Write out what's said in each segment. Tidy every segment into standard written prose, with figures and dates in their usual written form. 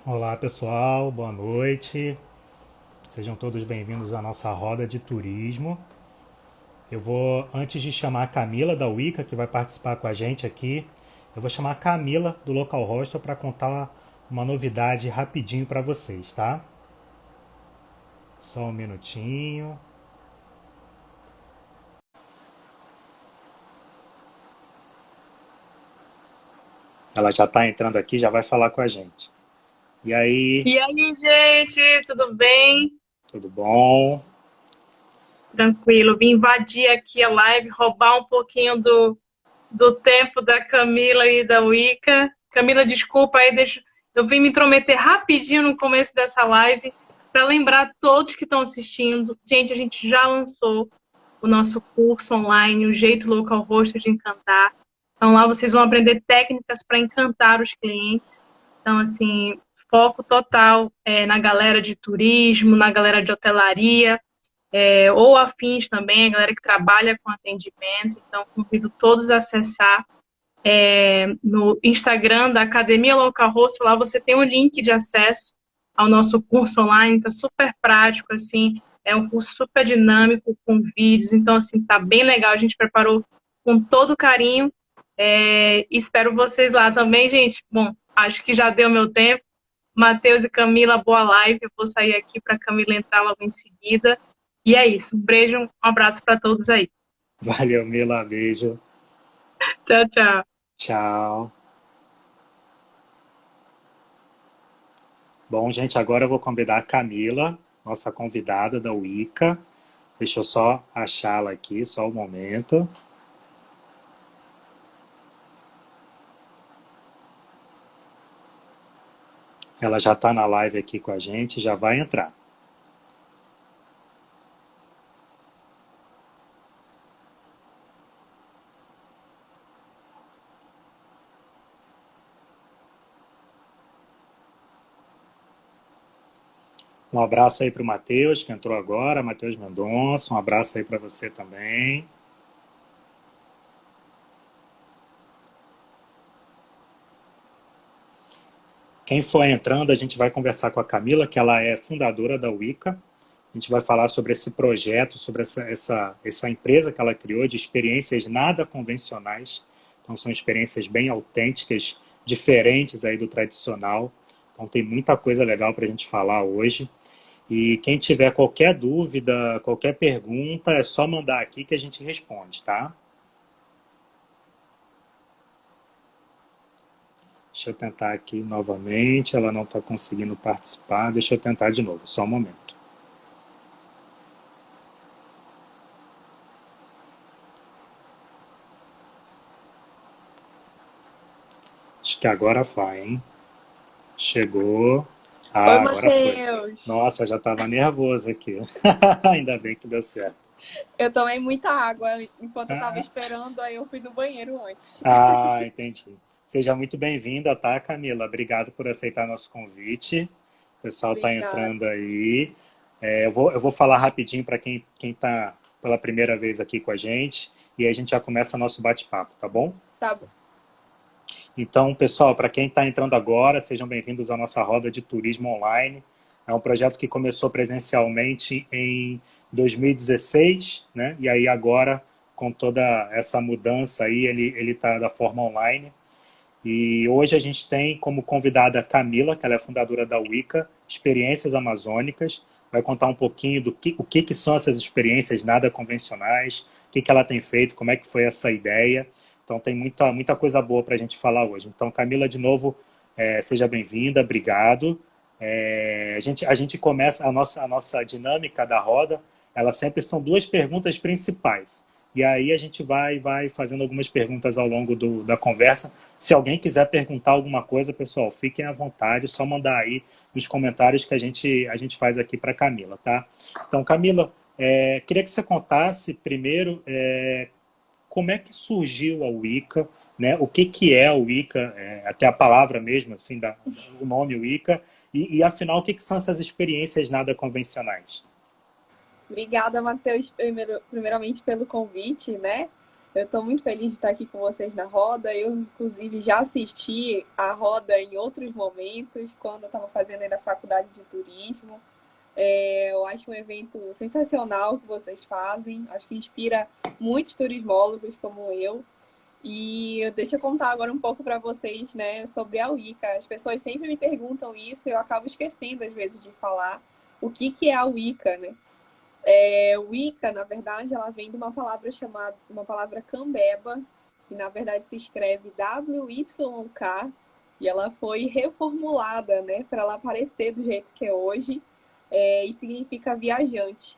Olá pessoal, boa noite. Sejam todos bem-vindos à nossa roda de turismo. Eu vou, antes de chamar a Camila da Wicca, que vai participar com a gente aqui, eu vou chamar a Camila do Local Hostel para contar uma novidade rapidinho para vocês, tá? Só um minutinho. Ela já está entrando aqui, já vai falar com a gente. E aí, E aí, gente, tudo bem? tudo bom? Tranquilo. Vim invadir aqui a live, roubar um pouquinho do tempo da Camila e da Wicca. Camila, desculpa aí, eu vim me intrometer rapidinho no começo dessa live para lembrar todos que estão assistindo. Gente, a gente já lançou o nosso curso online, o Jeito Local Hostel de Encantar. Então lá vocês vão aprender técnicas para encantar os clientes. Então, assim, foco total na galera de turismo, na galera de hotelaria, ou afins também, a galera que trabalha com atendimento. Então, convido todos a acessar no Instagram da Academia Local Hostel. Lá você tem o link de acesso ao nosso curso online, tá super prático, assim, é um curso super dinâmico, com vídeos, então, assim, tá bem legal, a gente preparou com todo carinho, espero vocês lá também, gente. Bom, acho que já deu meu tempo. Matheus e Camila, boa live, eu vou sair aqui para Camila entrar logo em seguida. E é isso, um beijo, um abraço para todos aí. Valeu, Mila, beijo. Tchau, tchau. Tchau. Bom, gente, agora eu vou convidar a Camila, nossa convidada da Wicca. Deixa eu só achá-la aqui, só um momento. Ela já está na live aqui com a gente, já vai entrar. Um abraço aí para o Matheus, que entrou agora, Matheus Mendonça. Um abraço aí para você também. Quem for entrando, a gente vai conversar com a Camila, que ela é fundadora da Wicca. A gente vai falar sobre esse projeto, sobre essa empresa que ela criou de experiências nada convencionais. Então, são experiências bem autênticas, diferentes aí do tradicional. Então, tem muita coisa legal para a gente falar hoje. E quem tiver qualquer dúvida, qualquer pergunta, é só mandar aqui que a gente responde, tá? Deixa eu tentar aqui novamente. Ela não está conseguindo participar. Deixa eu tentar de novo, só um momento. Acho que agora vai, hein? Chegou. Oi, Ah, agora foi. Matheus. Nossa, eu já estava nervoso aqui. Ainda bem que deu certo. Eu tomei muita água enquanto eu tava Ah, esperando, aí eu fui no banheiro antes. entendi. Seja muito bem-vinda, tá, Camila? Obrigado por aceitar nosso convite. O pessoal está Obrigada. entrando aí. Eu vou falar rapidinho para quem está pela primeira vez aqui com a gente. E aí a gente já começa nosso bate-papo, tá bom? Tá bom. Então, pessoal, para quem está entrando agora, sejam bem-vindos à nossa roda de turismo online. É um projeto que começou presencialmente em 2016, né? E aí agora, com toda essa mudança aí, ele está da forma online. E hoje a gente tem como convidada a Camila, que ela é fundadora da Wicca, Experiências Amazônicas. Vai contar um pouquinho o que são essas experiências nada convencionais, o que ela tem feito, como é que foi essa ideia. Então tem muita coisa boa para a gente falar hoje. Então, Camila, de novo, seja bem-vinda, obrigado. A gente começa a nossa dinâmica da roda, elas sempre são duas perguntas principais. E aí a gente vai fazendo algumas perguntas ao longo da conversa. Se alguém quiser perguntar alguma coisa, pessoal, fiquem à vontade, só mandar aí nos comentários que a gente faz aqui para Camila, tá? Então, Camila, queria que você contasse primeiro como é que surgiu a Wicca, né? O que é a Wicca, até a palavra mesmo, assim, o nome Wicca, e afinal, o que são essas experiências nada convencionais? Obrigada, Matheus, primeiramente pelo convite, né? Eu estou muito feliz de estar aqui com vocês na roda. Eu, inclusive, já assisti a roda em outros momentos, quando eu estava fazendo ainda a faculdade de turismo. Eu acho um evento sensacional que vocês fazem. Acho que inspira muitos turismólogos como eu. E deixa eu contar agora um pouco para vocês, né, sobre a Wicca. As pessoas sempre me perguntam isso e eu acabo esquecendo, às vezes, de falar o que é a Wicca, né? Wicca, na verdade, ela vem de uma palavra cambeba, que na verdade se escreve WYK, e ela foi reformulada, né, para ela aparecer do jeito que é hoje, e significa viajante.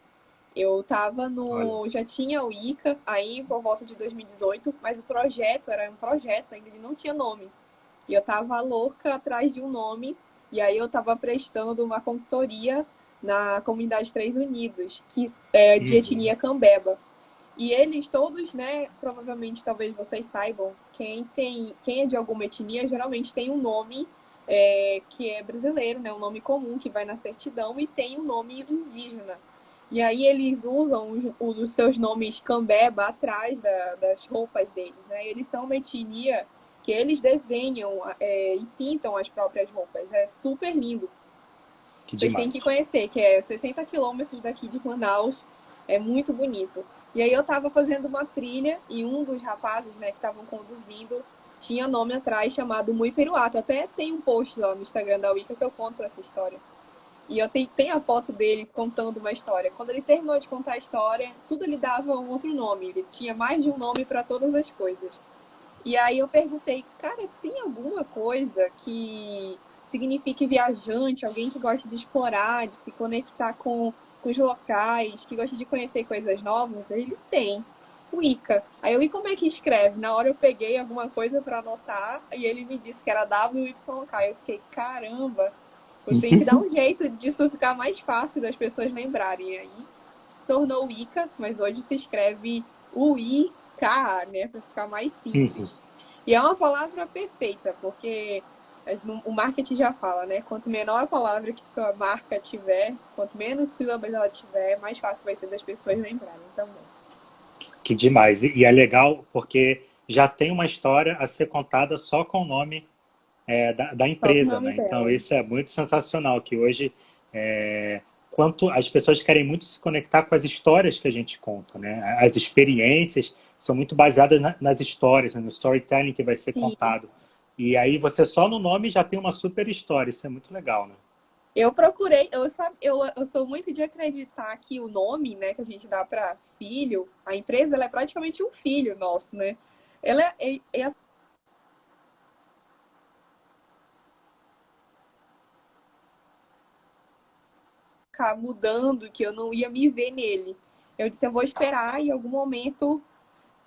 Eu tava Olha. já tinha o Wicca aí por volta de 2018, mas o projeto era um projeto, ainda ele não tinha nome. E eu tava louca atrás de um nome, e aí eu tava prestando uma consultoria na comunidade Três Unidos, que é de Uhum. etnia cambeba. E eles todos, né, provavelmente, talvez vocês saibam, quem é de alguma etnia, geralmente tem um nome que é brasileiro, né, um nome comum que vai na certidão, e tem um nome indígena. E aí eles usam os seus nomes cambeba atrás das roupas deles, né? Eles são uma etnia que eles desenham e pintam as próprias roupas. É super lindo. Que Vocês têm que demais. conhecer, que é 60 quilômetros daqui de Manaus. É muito bonito. E aí eu estava fazendo uma trilha e um dos rapazes, né, que estavam conduzindo tinha nome atrás chamado Muiperuato. Até tem um post lá no Instagram da Wicca que eu conto essa história. E eu tenho a foto dele contando uma história. Quando ele terminou de contar a história, tudo ele dava um outro nome. Ele tinha mais de um nome para todas as coisas. E aí eu perguntei, cara, tem alguma coisa que signifique viajante, alguém que gosta de explorar, de se conectar com os locais, que gosta de conhecer coisas novas? Ele tem. Wicca. Aí eu, e como é que escreve? Na hora eu peguei alguma coisa para anotar e ele me disse que era WYK. Eu fiquei, caramba, eu tenho que dar um jeito disso ficar mais fácil das pessoas lembrarem. E aí se tornou Wicca, mas hoje se escreve U-I-K-A, né? Para ficar mais Uhum. simples. E é uma palavra perfeita, porque o marketing já fala, né? Quanto menor a palavra que sua marca tiver, quanto menos sílabas ela tiver, mais fácil vai ser das pessoas lembrarem também. Que demais. E é legal porque já tem uma história a ser contada só com o nome da Só com o empresa, nome né? Então dela. isso é muito sensacional, que hoje quanto as pessoas querem muito se conectar com as histórias que a gente conta, né? As experiências são muito baseadas nas histórias, né? No storytelling que vai ser Sim. contado. E aí você só no nome já tem uma super história, isso é muito legal, né? Eu procurei, eu sou muito de acreditar que o nome, né, que a gente dá para filho, a empresa, ela é praticamente um filho nosso, né? Ela é ficar mudando, que eu não ia me ver nele. Eu disse, eu vou esperar e em algum momento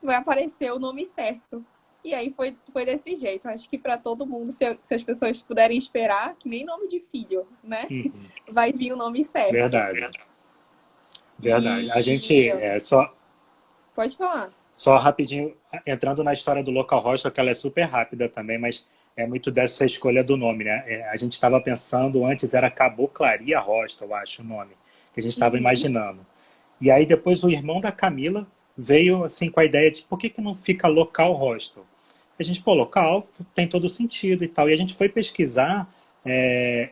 vai aparecer o nome certo. E aí foi desse jeito. Acho que para todo mundo, se as pessoas puderem esperar, que nem nome de filho, né? Uhum. Vai vir o nome certo. Verdade, verdade. A gente, E pode falar. só rapidinho, entrando na história do local hostel, que ela é super rápida também, mas é muito dessa escolha do nome, né? A gente estava pensando, antes era Caboclaria Hostel, eu acho o nome, que a gente estava Uhum. imaginando. E aí depois o irmão da Camila veio assim com a ideia de por que não fica local hostel? A gente, pô, local tem todo sentido e tal. E a gente foi pesquisar é,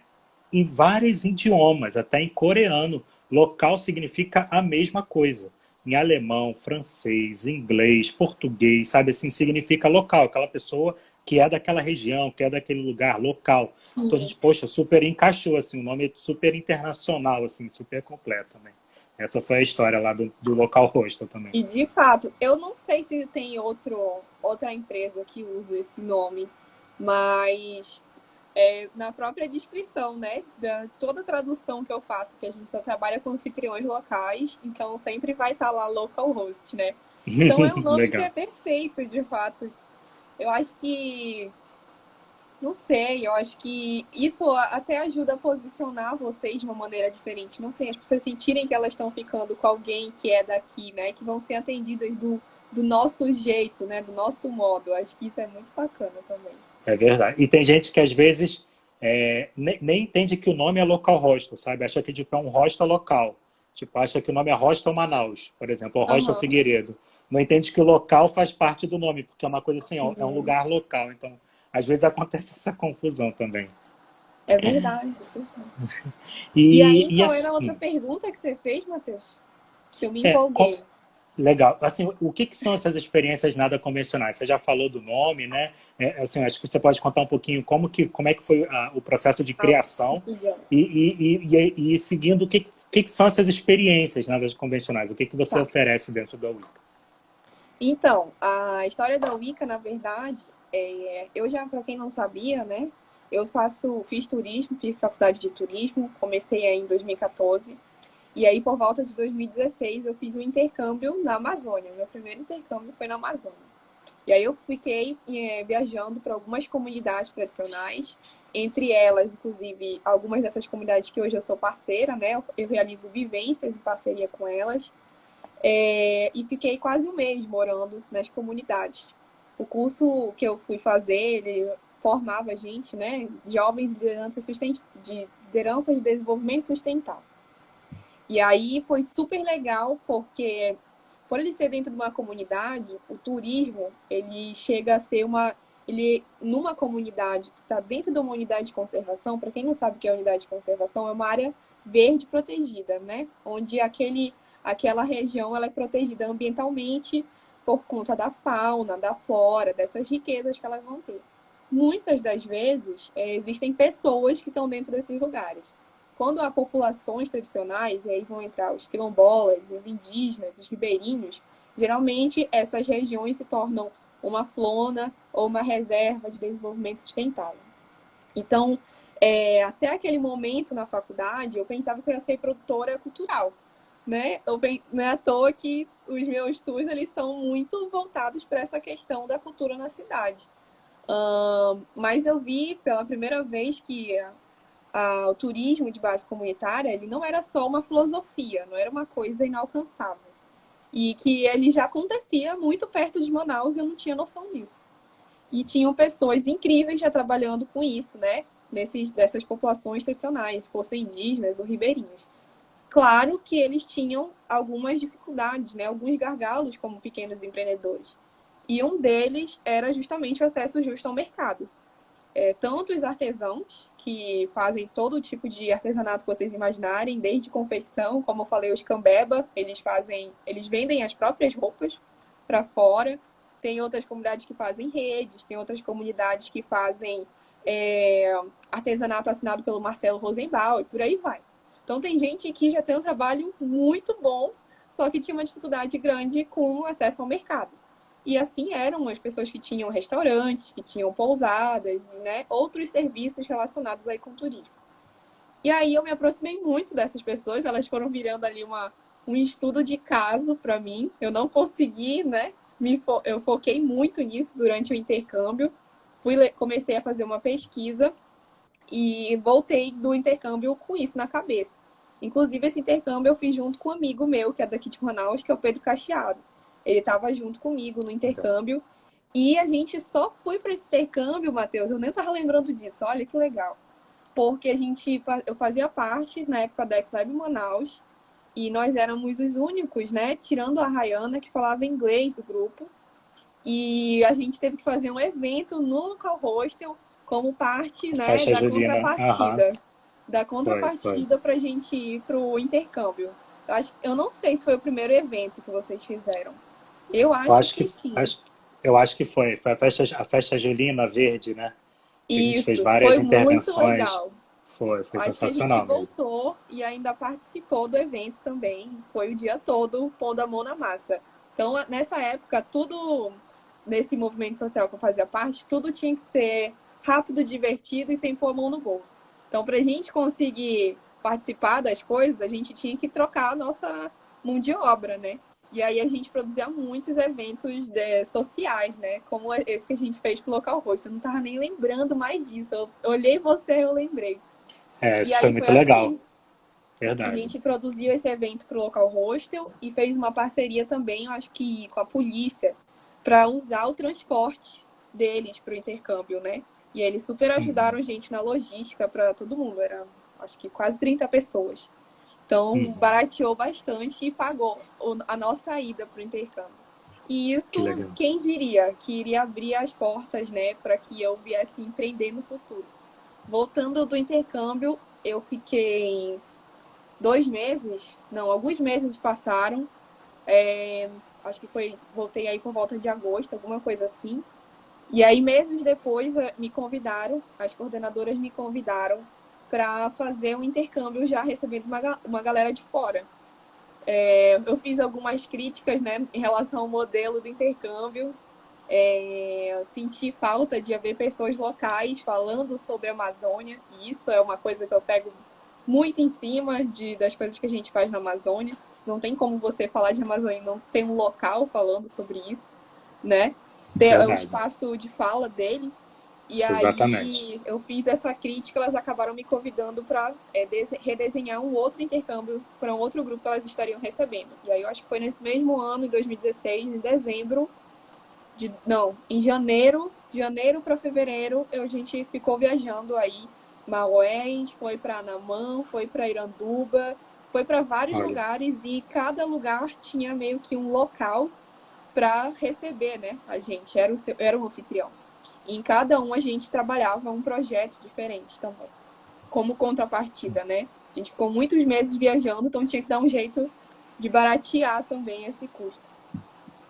em vários idiomas, até em coreano, local significa a mesma coisa. Em alemão, francês, inglês, português, sabe assim, significa local, aquela pessoa que é daquela região, que é daquele lugar, local. Então a gente, poxa, super encaixou, assim, um nome super internacional, assim, super completo também. Essa foi a história lá do local hostel também. E de fato, eu não sei se tem outra empresa que usa esse nome, mas na própria descrição, né? Toda tradução que eu faço, que a gente só trabalha com anfitriões locais, então sempre vai estar lá localhost, né? Então é um nome que é Legal. perfeito, de fato. Eu acho que não sei, eu acho que isso até ajuda a posicionar vocês de uma maneira diferente. Não sei, as pessoas sentirem que elas estão ficando com alguém que é daqui, né? Que vão ser atendidas do nosso jeito, né? Do nosso modo. Eu acho que isso é muito bacana também. É verdade. E tem gente que às vezes nem entende que o nome é local hostel, sabe? Acha que tipo, é um hostel local. Tipo, acha que o nome é Hostel Manaus, por exemplo, ou Hostel Aham. Figueiredo. não entende que o local faz parte do nome, porque é uma coisa assim, ó, é um lugar local. Então, às vezes acontece essa confusão também. É verdade, é verdade. E aí, E qual era a outra assim, pergunta que você fez, Matheus? Que eu me é, empolguei. legal. Assim, o que que são essas experiências nada convencionais? Você já falou do nome, né? Assim, acho que você pode contar um pouquinho como é que foi o processo de Ah, criação estudiosa. e seguindo o que que são essas experiências nada convencionais? O que que você Tá. oferece dentro da Wicca? Então, a história da Wicca, na verdade, eu já, para quem não sabia, né? Fiz turismo, fiz faculdade de turismo, comecei aí em 2014. E aí, por volta de 2016, eu fiz um intercâmbio na Amazônia. Meu primeiro intercâmbio foi na Amazônia. E aí eu fiquei viajando para algumas comunidades tradicionais, entre elas, inclusive, algumas dessas comunidades que hoje eu sou parceira, né? Eu realizo vivências em parceria com elas. E fiquei quase um mês morando nas comunidades. O curso que eu fui fazer, ele formava a gente, né? Jovens de liderança de desenvolvimento sustentável. E aí foi super legal, porque por ele ser dentro de uma comunidade, o turismo, ele chega a ser numa comunidade que está dentro de uma unidade de conservação. Para quem não sabe o que é unidade de conservação, é uma área verde protegida, né? Onde aquela região ela é protegida ambientalmente por conta da fauna, da flora, dessas riquezas que elas vão ter. Muitas das vezes, existem pessoas que estão dentro desses lugares. Quando há populações tradicionais, e aí vão entrar os quilombolas, os indígenas, os ribeirinhos, geralmente essas regiões se tornam uma flona ou uma reserva de desenvolvimento sustentável. Então, até aquele momento na faculdade, eu pensava que eu ia ser produtora cultural, né? Não é à toa que os meus tours eles são muito voltados para essa questão da cultura na cidade. Mas eu vi pela primeira vez que o turismo de base comunitária, ele não era só uma filosofia, não era uma coisa inalcançável. E que ele já acontecia muito perto de Manaus e eu não tinha noção disso. E tinham pessoas incríveis já trabalhando com isso, né? Dessas populações tradicionais, fossem indígenas ou ribeirinhos. Claro que eles tinham algumas dificuldades, né? Alguns gargalos como pequenos empreendedores. E um deles era justamente o acesso justo ao mercado. Tanto os artesãos, que fazem todo tipo de artesanato que vocês imaginarem, desde confecção, como eu falei, os cambeba, eles vendem as próprias roupas para fora. Tem outras comunidades que fazem redes, tem outras comunidades que fazem artesanato assinado pelo Marcelo Rosenbaum, e por aí vai. Então tem gente que já tem um trabalho muito bom, só que tinha uma dificuldade grande com acesso ao mercado. E assim eram as pessoas que tinham restaurantes, que tinham pousadas, né? Outros serviços relacionados aí com turismo. E aí eu me aproximei muito dessas pessoas, elas foram virando ali um estudo de caso para mim. Eu não consegui, né? Eu foquei muito nisso durante o intercâmbio. Comecei a fazer uma pesquisa e voltei do intercâmbio com isso na cabeça. Inclusive, esse intercâmbio eu fiz junto com um amigo meu, que é daqui de Manaus, que é o Pedro Cacheado. Ele estava junto comigo no intercâmbio. E a gente só foi para esse intercâmbio, Matheus, eu nem estava lembrando disso, olha que legal. Porque eu fazia parte, na época da X-Lab Manaus, e nós éramos os únicos, né, tirando a Rayana, que falava inglês do grupo. E a gente teve que fazer um evento no local hostel como parte, né, Festa Julina. Aham. Da Foi. contrapartida para a gente ir para o intercâmbio. Eu não sei se foi o primeiro evento que vocês fizeram. Eu Eu acho acho que que, sim. eu acho que foi. Foi a festa Julina Verde, né? Que a gente fez Isso, várias foi muito intervenções. legal. Foi Acho que a gente sensacional mesmo. voltou e ainda participou do evento também. Foi o dia todo pondo a mão na massa. Então, nessa época, tudo nesse movimento social que eu fazia parte, tudo tinha que ser rápido, divertido e sem pôr a mão no bolso. Então, para a gente conseguir participar das coisas, a gente tinha que trocar a nossa mão de obra, né? E aí a gente produzia muitos eventos sociais, né? Como esse que a gente fez pro Local Host. Eu não tava nem lembrando mais disso. Eu olhei você, eu lembrei. E Isso foi aí foi muito legal. assim. A Verdade. gente produziu esse evento pro Local Hostel e fez uma parceria também, eu acho que com a polícia, para usar o transporte deles para o intercâmbio, né? E eles super ajudaram a gente na logística para todo mundo. Era, acho que quase 30 pessoas. Então, barateou bastante e pagou a nossa ida para o intercâmbio. E Que isso, legal. quem diria, que iria abrir as portas, né, para que eu viesse empreender no futuro. Voltando do intercâmbio, eu fiquei 2 meses, não, alguns meses passaram. Acho que voltei aí por volta de agosto, alguma coisa assim. E aí, meses depois, me convidaram, as coordenadoras me convidaram para fazer um intercâmbio já recebendo uma galera de fora. Eu fiz algumas críticas, né, em relação ao modelo do intercâmbio. Senti falta de haver pessoas locais falando sobre a Amazônia. E isso é uma coisa que eu pego muito em cima das coisas que a gente faz na Amazônia. Não tem como você falar de Amazônia e não ter um local falando sobre isso, né? Ter o Verdade. espaço de fala dele. E Exatamente. aí eu fiz essa crítica, elas acabaram me convidando para redesenhar um outro intercâmbio para um outro grupo que elas estariam recebendo. E aí eu acho que foi nesse mesmo ano, em 2016, em dezembro, não, em janeiro para fevereiro, a gente ficou viajando aí. Maués, foi para Anamã, foi para Iranduba, foi para vários Olha, lugares e cada lugar tinha meio que um local para receber, né? A gente era um anfitrião. E em cada um a gente trabalhava um projeto diferente também, como contrapartida, né? A gente ficou muitos meses viajando, então tinha que dar um jeito de baratear também esse custo.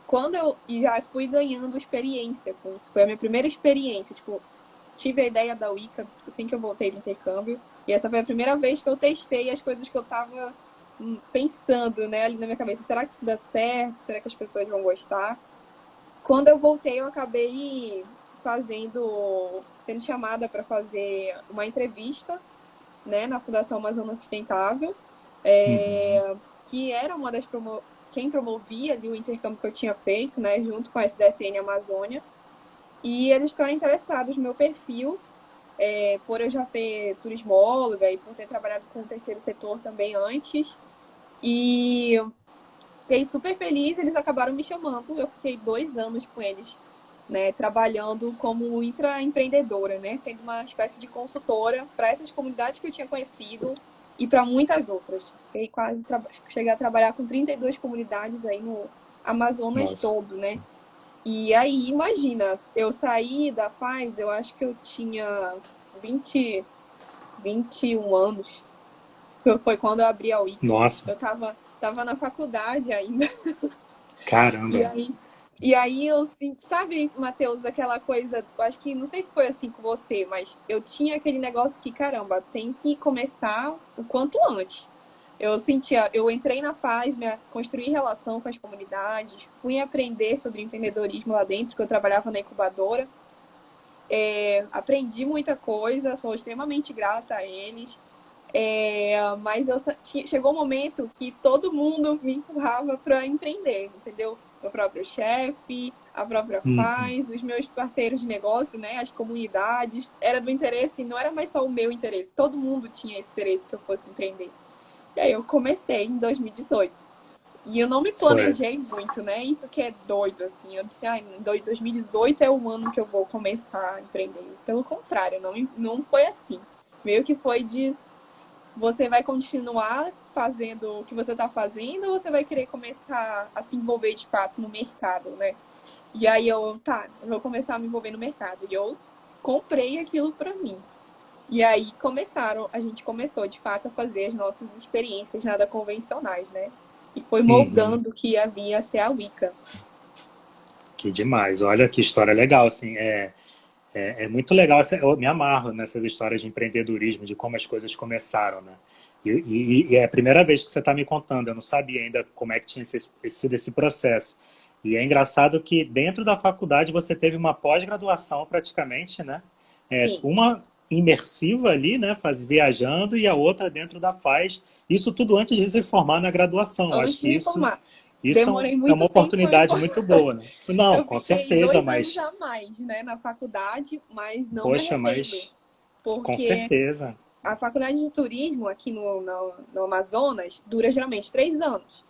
Quando eu já fui ganhando experiência com isso, foi a minha primeira experiência, tipo, tive a ideia da Wicca assim que eu voltei do intercâmbio, e essa foi a primeira vez que eu testei as coisas que eu tava pensando, né, ali na minha cabeça, será que isso dá certo? Será que as pessoas vão gostar? Quando eu voltei, eu acabei sendo chamada para fazer uma entrevista, né, na Fundação Amazônia Sustentável, uhum. que era uma das quem promovia ali o intercâmbio que eu tinha feito, né, junto com a SDSN Amazônia. E eles ficaram interessados no meu perfil, por eu já ser turismóloga e por ter trabalhado com o terceiro setor também antes. E fiquei super feliz, eles acabaram me chamando. Eu fiquei 2 anos com eles, né, trabalhando como intraempreendedora, né, sendo uma espécie de consultora para essas comunidades que eu tinha conhecido e para muitas outras. Cheguei a trabalhar com 32 comunidades aí no Amazonas Nossa. todo, né? E aí, imagina, eu saí da Pfizer, eu acho que eu tinha 20, 21 anos. Foi quando eu abri a Wicca. Nossa. Eu tava na faculdade ainda. E Caramba. aí, e aí eu, sabe, Matheus, aquela coisa, eu acho que, não sei se foi assim com você, mas eu tinha aquele negócio que, caramba, tem que começar o quanto antes. Eu entrei na FAS, construí relação com as comunidades, fui aprender sobre empreendedorismo lá dentro, que eu trabalhava na incubadora. Aprendi muita coisa, sou extremamente grata a eles. Mas chegou um momento que todo mundo me empurrava para empreender, entendeu? Meu próprio chefe, a própria Uhum. FAS, os meus parceiros de negócio, né? As comunidades. Era do interesse, não era mais só o meu interesse, todo mundo tinha esse interesse que eu fosse empreender. E aí eu comecei em 2018. E eu não me Foi. planejei muito, né? Isso que é doido, assim. Eu disse, 2018 é o ano que eu vou começar a empreender. Pelo contrário, não foi assim. Meio que foi de você vai continuar fazendo o que você está fazendo ou você vai querer começar a se envolver de fato no mercado, né? E aí eu vou começar a me envolver no mercado. E eu comprei aquilo para mim. E aí a gente começou de fato a fazer as nossas experiências nada convencionais, né? E foi Uhum. moldando o que havia a ser a Wicca. Que demais. Olha que história legal, assim. É muito legal. Eu me amarro nessas histórias de empreendedorismo, de como as coisas começaram, né? E é a primeira vez que você está me contando. Eu não sabia ainda como é que tinha sido esse processo. E é engraçado que dentro da faculdade você teve uma pós-graduação praticamente, né? Sim, Uma imersiva ali, né? Viajando e a outra dentro da FAS. Isso tudo antes de se formar na graduação. Eu antes acho de que me isso, formar. isso Demorei é uma muito tempo para me oportunidade formar. muito boa, né? Não, Eu com fiquei certeza, 2 anos mas, a mais, né, na faculdade, mas não me poxa, arrependo, mas com porque certeza. a faculdade de turismo aqui no Amazonas dura geralmente 3 anos.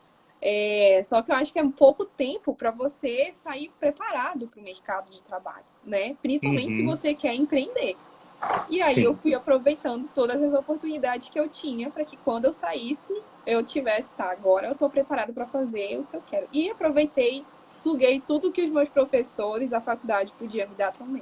Só que eu acho que é um pouco tempo para você sair preparado para o mercado de trabalho, né? Principalmente se Uhum, você quer empreender. E aí eu sim. fui aproveitando todas as oportunidades que eu tinha para que quando eu saísse, eu tivesse, agora eu estou preparado para fazer o que eu quero. E aproveitei suguei tudo que os meus professores, a faculdade podia me dar também.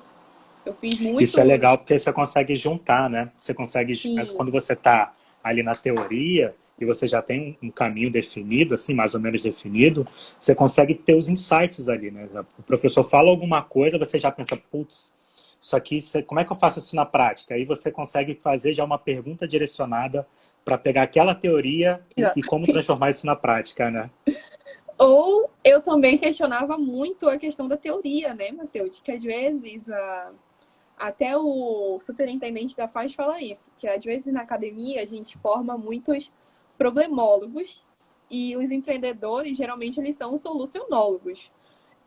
Eu fiz Isso é legal muitos... porque você consegue juntar, né? Você consegue, Sim, quando você está ali na teoria e você já tem um caminho definido, assim, mais ou menos definido, você consegue ter os insights ali, né? O professor fala alguma coisa, você já pensa, putz, isso aqui, como é que eu faço isso na prática? Aí você consegue fazer já uma pergunta direcionada para pegar aquela teoria e como transformar exatamente. isso na prática, né? Ou eu também questionava muito a questão da teoria, né, Matheus? Que às vezes até o superintendente da FAS fala isso, que às vezes na academia a gente forma muitos problemólogos e os empreendedores, geralmente, eles são solucionólogos.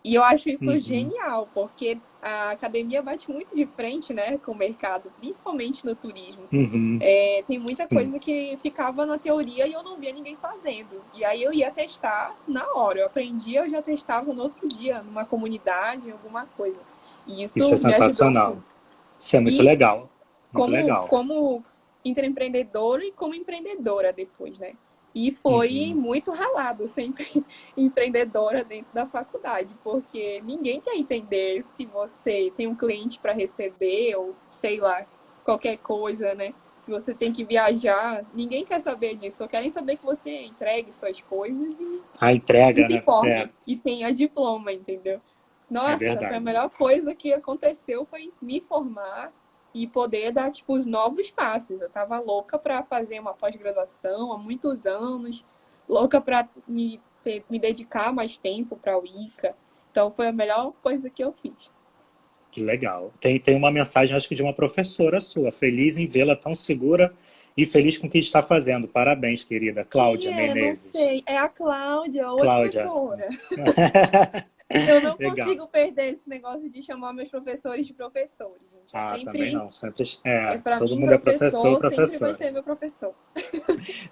E eu acho isso Uhum, genial, porque a academia bate muito de frente, né, com o mercado, principalmente no turismo. uhum, Tem muita sim. coisa que ficava na teoria e eu não via ninguém fazendo. E aí eu ia testar na hora. Eu aprendia, eu já testava no outro dia, numa comunidade, alguma coisa. E Isso é isso me ajudou sensacional. muito. Isso é muito E legal. Muito como, legal. como intraempreendedora e como empreendedora depois, né? E foi Uhum. muito ralado sempre empreendedora dentro da faculdade, porque ninguém quer entender se você tem um cliente para receber ou sei lá, qualquer coisa, né? Se você tem que viajar, ninguém quer saber disso, só querem saber que você entregue suas coisas A e entrega, se né? forme e tenha diploma, entendeu? É Nossa, foi a verdade. melhor coisa que aconteceu foi me formar e poder dar tipo os novos passos. Eu tava louca para fazer uma pós-graduação há muitos anos, louca para me dedicar mais tempo para o ICA. Então foi a melhor coisa que eu fiz. Que legal. Tem uma mensagem, acho que de uma professora sua. Feliz em vê-la tão segura e feliz com o que está fazendo. Parabéns, querida. Quem Cláudia é? Não Menezes. sei. É a Cláudia, outra Cláudia. professora. Eu não Legal. consigo perder esse negócio de chamar meus professores de professores, gente. É Ah, também sempre não. Sempre, para todo mim, mundo é professor ou professor sempre vai professora. ser meu professor.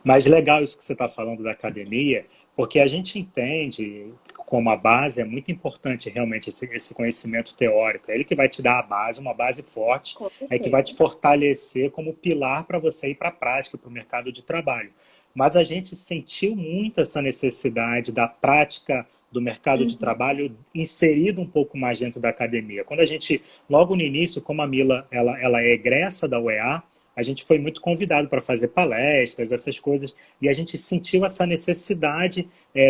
Mas legal isso que você está falando da academia, porque a gente entende como a base é muito importante realmente esse conhecimento teórico. É ele que vai te dar a base, uma base forte, Com é que vai te certeza. fortalecer como pilar para você ir para a prática, para o mercado de trabalho. Mas a gente sentiu muito essa necessidade da prática do mercado de Uhum. trabalho inserido um pouco mais dentro da academia. Quando a gente, logo no início, como a Mila ela é egressa da UEA, a gente foi muito convidado para fazer palestras, essas coisas, e a gente sentiu essa necessidade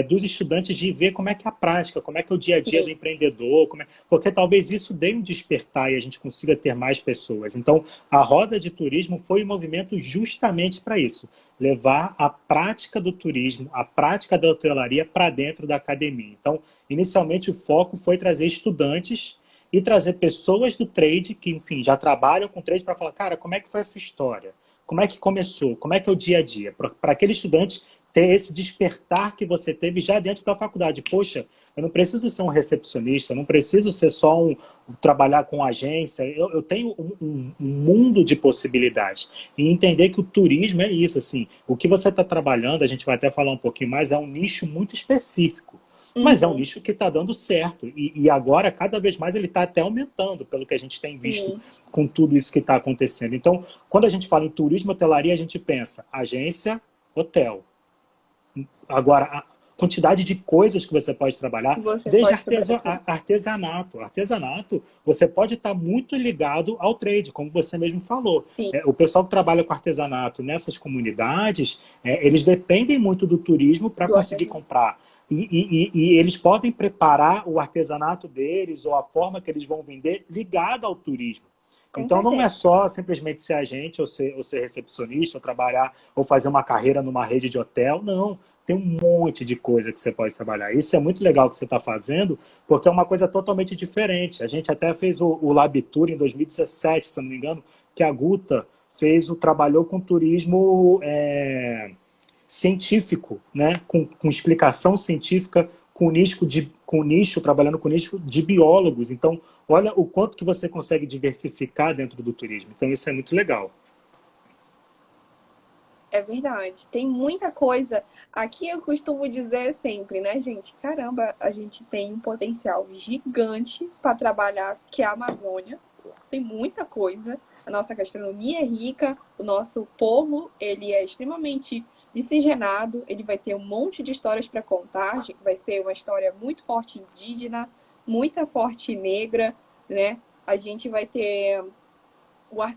dos estudantes de ver como é que é a prática, como é que é o dia a dia do Sim. empreendedor, porque talvez isso dê um despertar e a gente consiga ter mais pessoas. Então, a roda de turismo foi um movimento justamente para isso, levar a prática do turismo, a prática da hotelaria para dentro da academia. Então, inicialmente o foco foi trazer estudantes e trazer pessoas do trade que, enfim, já trabalham com trade para falar, cara, como é que foi essa história? Como é que começou? Como é que é o dia a dia? Para aquele estudante ter esse despertar que você teve já dentro da faculdade. Poxa, eu não preciso ser um recepcionista, eu não preciso ser só trabalhar com agência, eu tenho um mundo de possibilidades. E entender que o turismo é isso, assim, o que você está trabalhando, a gente vai até falar um pouquinho mais, é um nicho muito específico. Mas é um Uhum. nicho que está dando certo. E agora, cada vez mais, ele está até aumentando, pelo que a gente tem visto Sim. com tudo isso que está acontecendo. Então, quando a gente fala em turismo e hotelaria, a gente pensa agência, hotel. Agora, a quantidade de coisas que você pode trabalhar, Você desde pode trabalhar. artesanato. Artesanato, você pode estar muito ligado ao trade, como você mesmo falou. Sim, O pessoal que trabalha com artesanato nessas comunidades, eles dependem muito do turismo para do conseguir artesanato. comprar. E eles podem preparar o artesanato deles ou a forma que eles vão vender ligada ao turismo. Com Então não é certeza. só simplesmente ser agente ou ser recepcionista ou trabalhar ou fazer uma carreira numa rede de hotel, não. Tem um monte de coisa que você pode trabalhar. Isso é muito legal que você está fazendo, porque é uma coisa totalmente diferente. A gente até fez o Lab Tour em 2017, se não me engano, que a Guta trabalhou com turismo científico, né? Com explicação científica, trabalhando com nicho de biólogos. Então, olha o quanto que você consegue diversificar dentro do turismo. Então, isso é muito legal. É verdade. Tem muita coisa. Aqui eu costumo dizer sempre, né, gente? Caramba, a gente tem um potencial gigante para trabalhar, que é a Amazônia. Tem muita coisa. A nossa gastronomia é rica, o nosso povo, ele é extremamente miscigenado, ele vai ter um monte de histórias para contar, vai ser uma história muito forte indígena, muita forte negra, né? A gente vai ter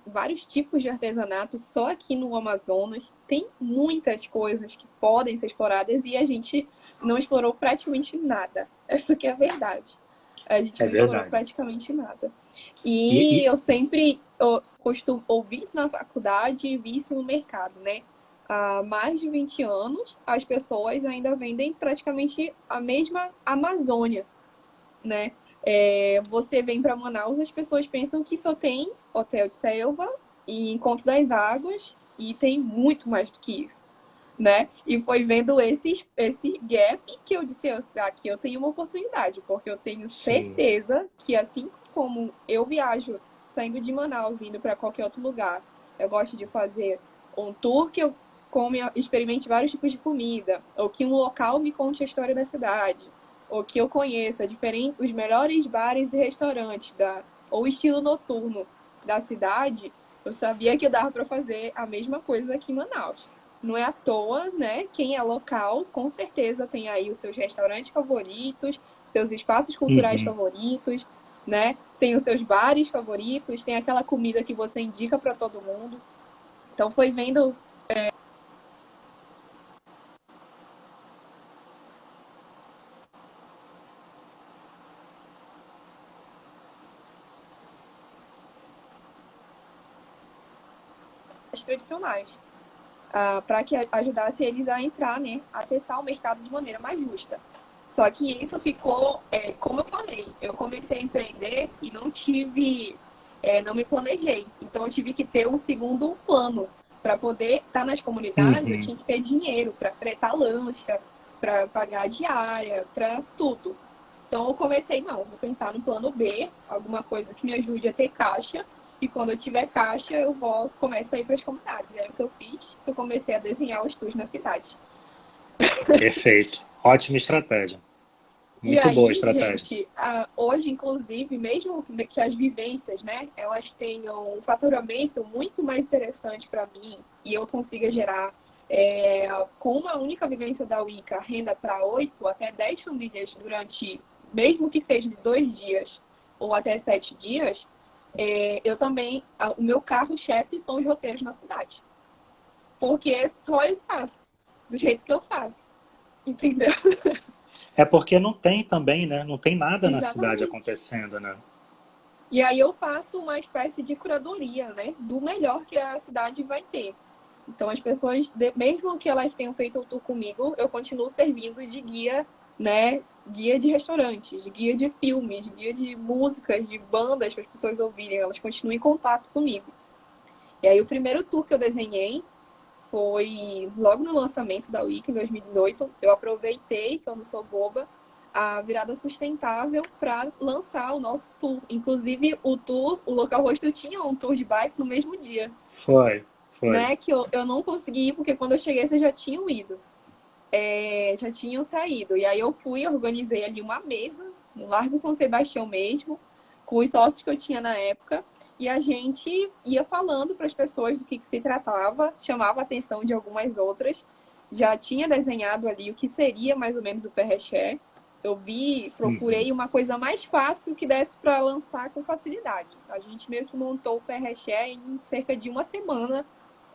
vários tipos de artesanato só aqui no Amazonas. Tem muitas coisas que podem ser exploradas e a gente não explorou praticamente nada. Essa que é a verdade. A gente não explorou praticamente nada. E eu sempre costumo ouvir isso na faculdade e vi isso no mercado, né? Há mais de 20 anos, as pessoas ainda vendem praticamente a mesma Amazônia, né? Você vem para Manaus, as pessoas pensam que só tem Hotel de Selva e Encontro das Águas e tem muito mais do que isso, né? E foi vendo esse gap que eu disse, aqui eu tenho uma oportunidade, porque eu tenho certeza que assim como eu viajo saindo de Manaus, indo para qualquer outro lugar, eu gosto de fazer um tour que eu experimente vários tipos de comida, ou que um local me conte a história da cidade, ou que eu conheça os melhores bares e restaurantes, ou estilo noturno da cidade, eu sabia que dava para fazer a mesma coisa aqui em Manaus. Não é à toa, né? Quem é local, com certeza tem aí os seus restaurantes favoritos, seus espaços culturais favoritos, né? Tem os seus bares favoritos, tem aquela comida que você indica para todo mundo. Então foi vendo tradicionais, para que ajudasse eles a entrar, né, a acessar o mercado de maneira mais justa. Só que isso ficou, como eu falei, eu comecei a empreender e não me planejei. Então eu tive que ter um segundo plano. Para poder estar nas comunidades, eu tinha que ter dinheiro para fretar lancha, para pagar a diária, para tudo. Então eu comecei, vou pensar no plano B, alguma coisa que me ajude a ter caixa. E quando eu tiver caixa, eu começo a ir para as comunidades. É o que eu fiz, eu comecei a desenhar os tours na cidade. Perfeito. Ótima estratégia. Muito boa estratégia. Gente, hoje, inclusive, mesmo que as vivências, né, elas tenham um faturamento muito mais interessante para mim e eu consiga gerar, com uma única vivência da Wicca, renda para 8 até 10 famílias durante, mesmo que seja de 2 dias ou até 7 dias, eu também, o meu carro-chefe são os roteiros na cidade. Porque só eu faço, do jeito que eu faço. Entendeu? É porque não tem também, né? Não tem nada Exatamente. Na cidade acontecendo, né? E aí eu faço uma espécie de curadoria, né? Do melhor que a cidade vai ter. Então as pessoas, mesmo que elas tenham feito o tour comigo, eu continuo servindo de guia, né? Guia de restaurantes, guia de filmes, guia de músicas, de bandas para as pessoas ouvirem. Elas continuam em contato comigo. E aí o primeiro tour que eu desenhei foi logo no lançamento da Wicca, em 2018. Eu aproveitei, que eu não sou boba, a virada sustentável para lançar o nosso tour. Inclusive, o Local Rosto tinha um tour de bike no mesmo dia. Foi. Né? Que eu não consegui ir, porque quando eu cheguei, vocês já tinham ido. Já tinham saído. E aí eu organizei ali uma mesa, no Largo São Sebastião mesmo, com os sócios que eu tinha na época. E a gente ia falando para as pessoas do que se tratava, chamava a atenção de algumas outras. Já tinha desenhado ali o que seria mais ou menos o Perreché. Eu procurei uma coisa mais fácil que desse para lançar com facilidade. A gente meio que montou o Perreché em cerca de uma semana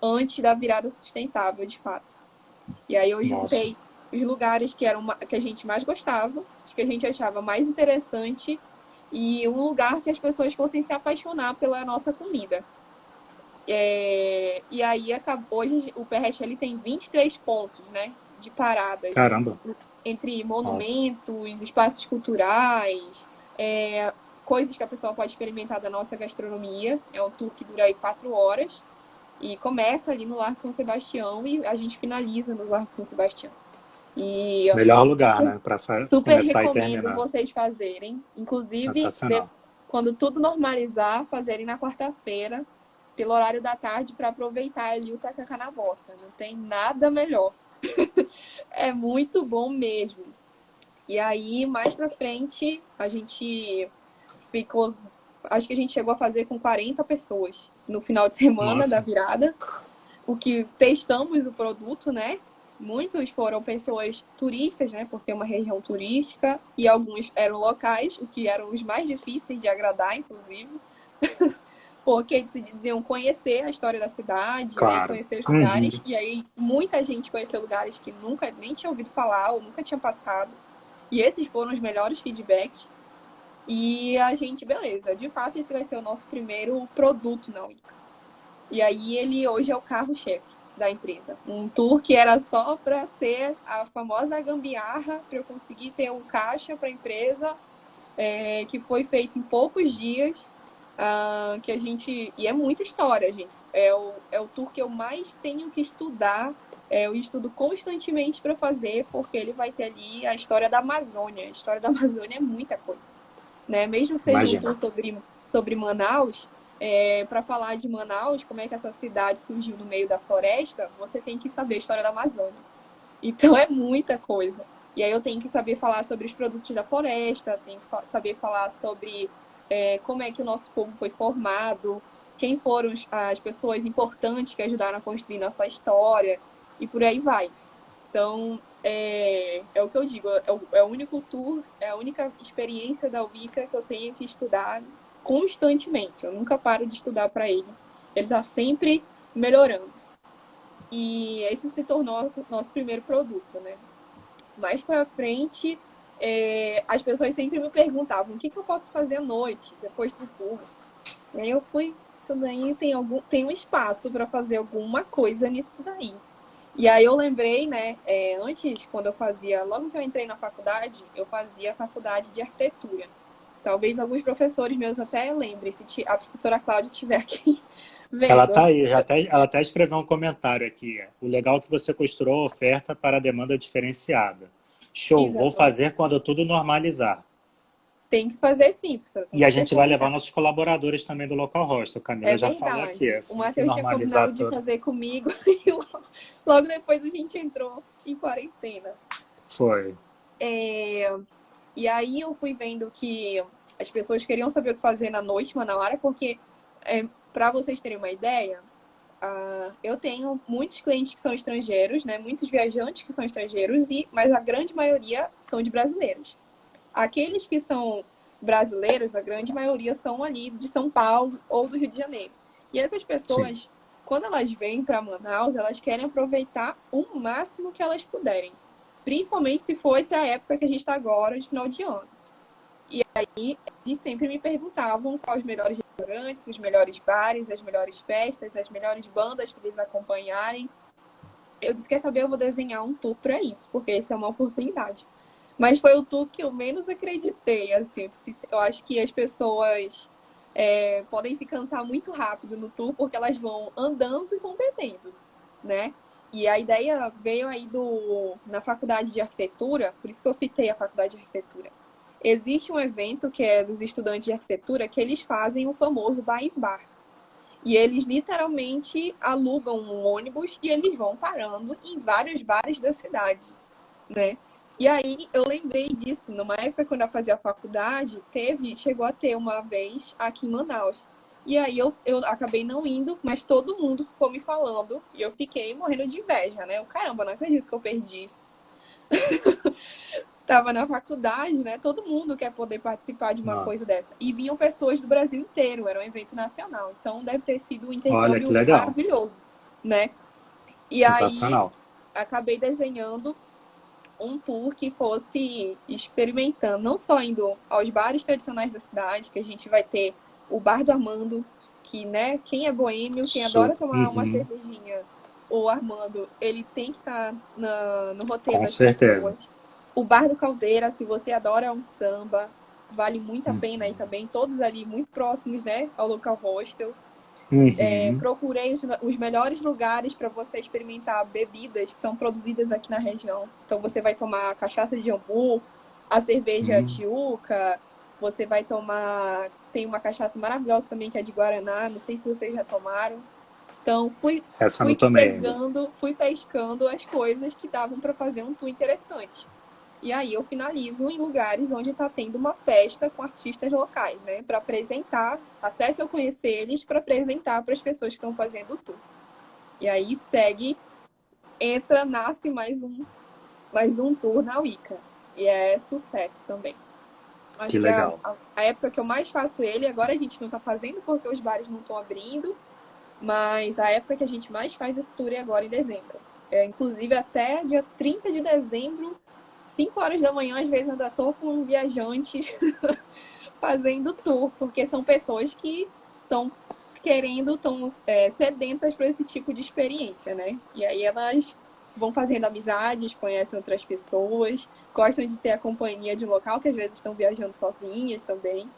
antes da virada sustentável, de fato. E aí eu juntei os lugares que a gente mais gostava, os que a gente achava mais interessante, e um lugar que as pessoas fossem se apaixonar pela nossa comida. E aí hoje o Perreché ele tem 23 pontos, né, de paradas. Caramba! Entre monumentos, espaços culturais, coisas que a pessoa pode experimentar da nossa gastronomia. É um tour que dura aí 4 horas. E começa ali no Largo São Sebastião e a gente finaliza no Largo São Sebastião. E melhor lugar, né? Para super começar e recomendo terminar. vocês fazerem. Inclusive, Sensacional. Quando tudo normalizar, fazerem na quarta-feira, pelo horário da tarde, para aproveitar ali o tacacá na bossa. Não tem nada melhor. É muito bom mesmo. E aí, mais pra frente, a gente ficou... Acho que a gente chegou a fazer com 40 pessoas no final de semana da virada. O que testamos o produto, né? Muitos foram pessoas turistas, né, por ser uma região turística, e alguns eram locais, o que eram os mais difíceis de agradar, inclusive, porque eles se diziam conhecer a história da cidade, né, Claro. conhecer os Uhum. lugares, e aí muita gente conheceu lugares que nunca nem tinha ouvido falar ou nunca tinha passado, e esses foram os melhores feedbacks. E a gente, beleza, de fato esse vai ser o nosso primeiro produto na Wicca. E aí ele hoje é o carro-chefe da empresa. Um tour que era só para ser a famosa gambiarra, para eu conseguir ter um caixa para a empresa, que foi feito em poucos dias, que a gente... E é muita história, gente. É o tour que eu mais tenho que estudar, eu estudo constantemente para fazer, porque ele vai ter ali a história da Amazônia. A história da Amazônia é muita coisa, né? Mesmo que seja um Imagina. tour sobre Manaus, para falar de Manaus, como é que essa cidade surgiu no meio da floresta, você tem que saber a história da Amazônia. Então é muita coisa. E aí eu tenho que saber falar sobre os produtos da floresta, tenho que saber falar sobre como é que o nosso povo foi formado, quem foram as pessoas importantes que ajudaram a construir nossa história, e por aí vai. Então, é o que eu digo, é o único tour, é a única experiência da Wicca que eu tenho que estudar constantemente. Eu nunca paro de estudar para ele. Ele está sempre melhorando. E esse se tornou nosso primeiro produto, né? Mais para frente, as pessoas sempre me perguntavam o que eu posso fazer à noite, depois do tour. E aí eu fui, isso daí tem um espaço para fazer alguma coisa nisso daí. E aí eu lembrei, né, antes, quando eu fazia, logo que eu entrei na faculdade, eu fazia faculdade de arquitetura. Talvez alguns professores meus até lembrem, se a professora Cláudia estiver aqui Ela vendo. está aí, ela até escreveu um comentário aqui. O legal é que você costurou a oferta para a demanda diferenciada. Show, vou Exatamente. fazer quando tudo normalizar. Tem que fazer sim, professora, tem E a que ser gente vai levar combinado. nossos colaboradores também do Local Host. A Camila É já falou aqui, verdade. O assim que Matheus tinha normalizar combinado de tudo. fazer comigo e logo depois a gente entrou em quarentena. Foi. E aí eu fui vendo que as pessoas queriam saber o que fazer na noite, Manauara, porque, para vocês terem uma ideia, eu tenho muitos clientes que são estrangeiros, né? Muitos viajantes que são estrangeiros, mas a grande maioria são de brasileiros. Aqueles que são brasileiros, a grande maioria são ali de São Paulo ou do Rio de Janeiro. E essas Sim. pessoas, quando elas vêm para Manaus, elas querem aproveitar o máximo que elas puderem. Principalmente se fosse a época que a gente está agora, de final de ano. E aí, eles sempre me perguntavam quais os melhores restaurantes, os melhores bares, as melhores festas, as melhores bandas para eles acompanharem. Eu disse, quer saber, eu vou desenhar um tour para isso, porque isso é uma oportunidade. Mas foi o tour que eu menos acreditei, assim. Eu acho que as pessoas podem se cansar muito rápido no tour, porque elas vão andando e competendo, né? E a ideia veio aí na faculdade de arquitetura, por isso que eu citei a faculdade de arquitetura. Existe um evento que é dos estudantes de arquitetura que eles fazem o famoso bar em bar. E eles literalmente alugam um ônibus e eles vão parando em vários bares da cidade, né? E aí eu lembrei disso, numa época quando eu fazia a faculdade, chegou a ter uma vez aqui em Manaus. E aí eu acabei não indo, mas todo mundo ficou me falando e eu fiquei morrendo de inveja, né? Caramba, não acredito que eu perdi isso. Tava na faculdade, né? Todo mundo quer poder participar de uma Não. coisa dessa. E vinham pessoas do Brasil inteiro, era um evento nacional. Então deve ter sido um Olha que intercâmbio legal. maravilhoso, né? E aí Sensacional. acabei desenhando um tour que fosse experimentando, não só indo aos bares tradicionais da cidade, que a gente vai ter o Bar do Armando, que, né, quem é boêmio, quem adora Super. tomar uma Uhum. cervejinha, o Armando, ele tem que estar no roteiro Com das certeza. pessoas. O Bar do Caldeira, se você adora um samba, vale muito a pena aí Uhum. também, todos ali muito próximos, né, ao local hostel. Uhum. Procurei os melhores lugares para você experimentar bebidas que são produzidas aqui na região. Então você vai tomar a cachaça de jambu, a cerveja Uhum. tiúca, você vai tomar... Tem uma cachaça maravilhosa também que é de Guaraná, não sei se vocês já tomaram. Então Essa eu não fui tomei ainda. pegando, fui pescando as coisas que davam para fazer um tour interessante. E aí eu finalizo em lugares onde está tendo uma festa com artistas locais, né? Para apresentar, até se eu conhecer eles, para apresentar para as pessoas que estão fazendo o tour. E aí segue nasce mais um tour na Wicca. E é sucesso também. Acho Que que legal. a época que eu mais faço ele, agora a gente não tá fazendo porque os bares não estão abrindo, mas a época que a gente mais faz esse tour é agora em dezembro. Inclusive até dia 30 de dezembro, 5 horas da manhã, às vezes ainda tô com viajantes fazendo tour, porque são pessoas que estão querendo, estão sedentas para esse tipo de experiência, né? E aí elas vão fazendo amizades, conhecem outras pessoas, gostam de ter a companhia de um local, que às vezes estão viajando sozinhas também.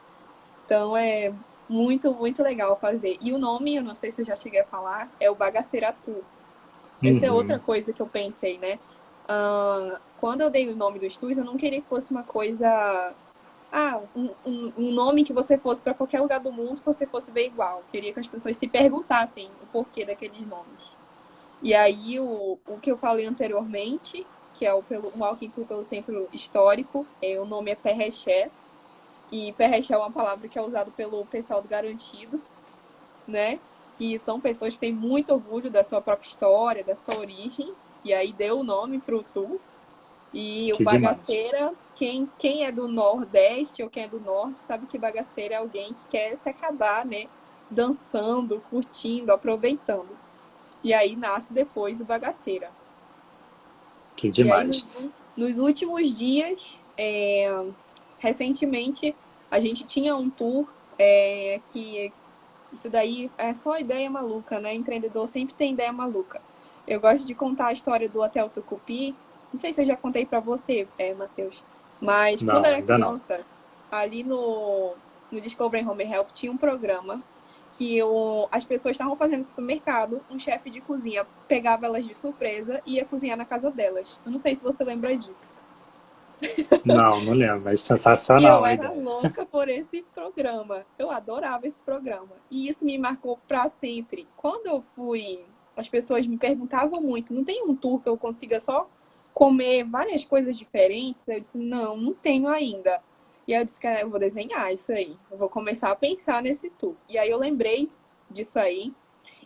Então é muito, muito legal fazer. E o nome, eu não sei se eu já cheguei a falar, é o Bagaceira Tour. Essa é outra coisa que eu pensei, né? Quando eu dei o nome do estúdio, eu não queria que fosse uma coisa... um nome que você fosse para qualquer lugar do mundo, você fosse ver igual. Eu queria que as pessoas se perguntassem o porquê daqueles nomes. E aí, o que eu falei anteriormente, que é um walking tour pelo centro histórico, o nome é Perrexé. E Perrexé é uma palavra que é usada pelo pessoal do Garantido, né? Que são pessoas que têm muito orgulho da sua própria história, da sua origem. E aí deu o nome para o tour. E o Que demais. Bagaceira, quem é do Nordeste ou quem é do Norte, sabe que bagaceira é alguém que quer se acabar, né? Dançando, curtindo, aproveitando. E aí nasce depois o Bagaceira. Que E aí, demais. nos últimos dias, recentemente, a gente tinha um tour que... Isso daí é só ideia maluca, né? Empreendedor sempre tem ideia maluca. Eu gosto de contar a história do Hotel Tucupi. Não sei se eu já contei pra você, Matheus. Mas quando eu Não, era ainda não. criança, ali no Discovery Home Help tinha um programa que as pessoas estavam fazendo no supermercado, um chefe de cozinha pegava elas de surpresa e ia cozinhar na casa delas. Eu não sei se você lembra disso. Não, não lembro, mas E sensacional eu a era ideia. louca por esse programa. Eu adorava esse programa. E isso me marcou pra sempre. Quando eu fui, as pessoas me perguntavam muito, não tem um tour que eu consiga só comer várias coisas diferentes? Eu disse, não tenho ainda. E aí eu disse que eu vou desenhar isso aí. Eu vou começar a pensar nesse tour. E aí eu lembrei disso aí.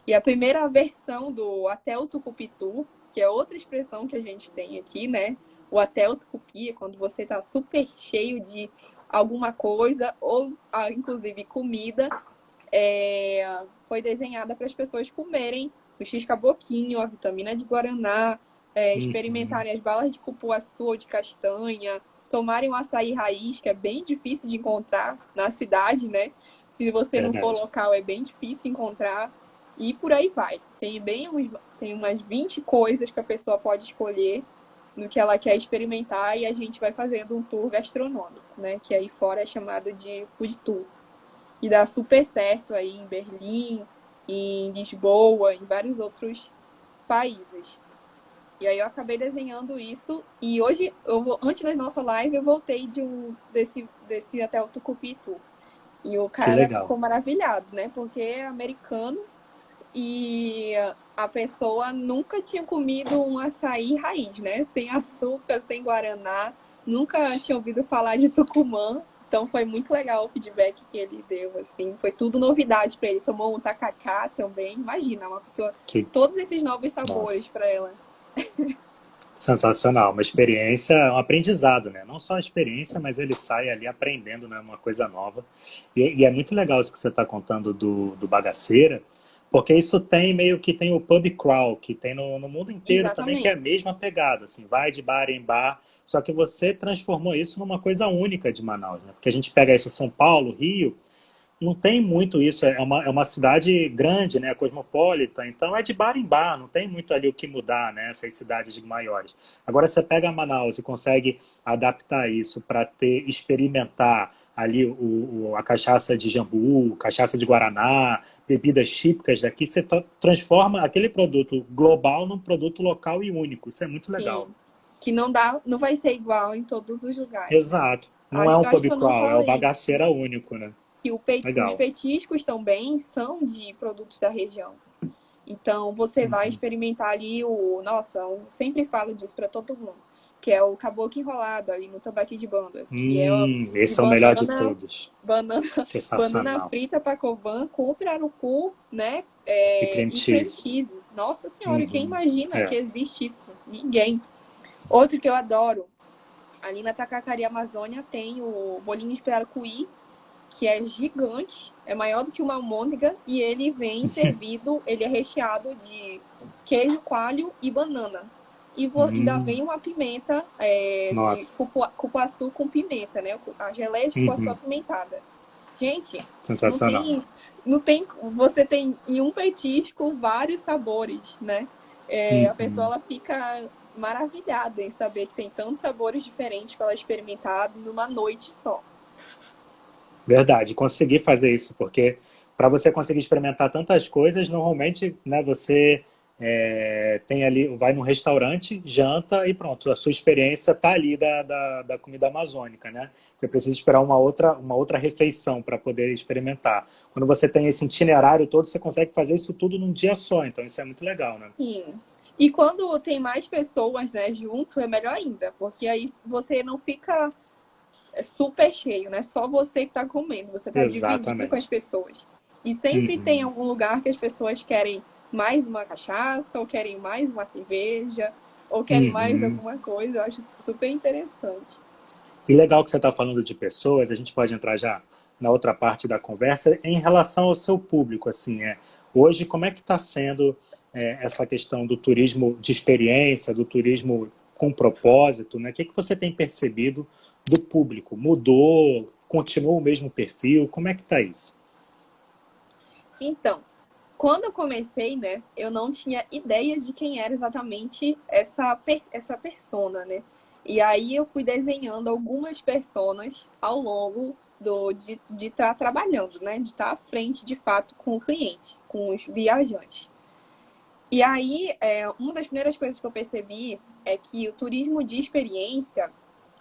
E a primeira versão do Hotel Tucupitu, que é outra expressão que a gente tem aqui, né? O Hotel Tucupi é quando você tá super cheio de alguma coisa, ou inclusive comida, foi desenhada para as pessoas comerem o X-Caboquinho, a vitamina de Guaraná, experimentarem as balas de cupuaçu ou de castanha, tomarem um açaí raiz, que é bem difícil de encontrar na cidade, né? Se você não for Verdade. local, é bem difícil encontrar. E por aí vai. Tem umas 20 coisas que a pessoa pode escolher no que ela quer experimentar e a gente vai fazendo um tour gastronômico, né? Que aí fora é chamado de food tour. E dá super certo aí em Berlim, em Lisboa, em vários outros países. E aí eu acabei desenhando isso e hoje, antes da nossa live, eu voltei desse até o Tucupi Tour. E o Que cara legal. ficou maravilhado, né? Porque é americano e a pessoa nunca tinha comido um açaí raiz, né? Sem açúcar, sem guaraná. Nunca tinha ouvido falar de Tucumã. Então foi muito legal o feedback que ele deu, assim. Foi tudo novidade para ele. Tomou um tacacá também. Imagina, uma pessoa... Que... Todos esses novos sabores Nossa. para ela. Sensacional. Uma experiência, um aprendizado, né? Não só a experiência, mas ele sai ali aprendendo, né? Uma coisa nova. E é muito legal isso que você está contando do Bagaceira, porque isso tem meio que tem o pub crawl, que tem no mundo inteiro também, que é a Exatamente. mesma pegada, assim, vai de bar em bar, só que você transformou isso numa coisa única de Manaus, né? Porque a gente pega isso São Paulo, Rio, não tem muito isso, é uma cidade grande, né, cosmopolita, então é de bar em bar, não tem muito ali o que mudar, né, essas cidades maiores. Agora você pega Manaus e consegue adaptar isso para experimentar ali a cachaça de jambu, cachaça de guaraná, bebidas típicas daqui, você transforma aquele produto global num produto local e único, isso é muito legal. Sim. Que não vai ser igual em todos os lugares, né? Exato, não é um Eu acho pub que eu não crawl, é o falei. bagaceira único, né? E os Legal. petiscos também são de produtos da região. Então, você vai experimentar ali Nossa, eu sempre falo disso para todo mundo. Que é o caboclo enrolado ali no tambaqui de banda. Que é de Esse é o melhor de todos. banana, banana Sensacional. frita, pacovan com pirarucu, né? E cream E cream cheese. cheese. Nossa Senhora, quem imagina que É. existe isso? Ninguém. Outro que eu adoro, ali na Tacacaria Amazônia tem o bolinho de pirarucuí, que é gigante, é maior do que uma almôndega, e ele vem servido, ele é recheado de queijo, coalho e banana. E ainda vem uma pimenta de Nossa. cupuaçu com pimenta, né? A geleia de cupuaçu apimentada. Gente, não Sensacional. tem, não tem, você tem em um petisco vários sabores, né? A pessoa ela fica maravilhada em saber que tem tantos sabores diferentes para ela experimentar numa noite só. Verdade, conseguir fazer isso, porque para você conseguir experimentar tantas coisas, normalmente, né, você tem ali, vai num restaurante, janta e pronto, a sua experiência está ali da comida amazônica, né? Você precisa esperar uma outra refeição para poder experimentar. Quando você tem esse itinerário todo, você consegue fazer isso tudo num dia só, então isso é muito legal, né? Sim. E quando tem mais pessoas, né, junto, é melhor ainda, porque aí você não fica super cheio, né? Só você que tá comendo, você tá dividindo com as Exatamente. pessoas. E sempre tem algum lugar que as pessoas querem mais uma cachaça, ou querem mais uma cerveja, ou querem mais Uhum. alguma coisa. Eu acho super interessante. E legal que você está falando de pessoas, a gente pode entrar já na outra parte da conversa, em relação ao seu público, assim, hoje como é que está sendo essa questão do turismo de experiência, do turismo com propósito, né? O que você tem percebido do público? Mudou? Continua o mesmo perfil? Como é que está isso? Então, quando eu comecei, né, eu não tinha ideia de quem era exatamente essa persona, né? E aí eu fui desenhando algumas personas ao longo de estar trabalhando, né? De estar à frente, de fato, com o cliente, com os viajantes. E aí, uma das primeiras coisas que eu percebi é que o turismo de experiência,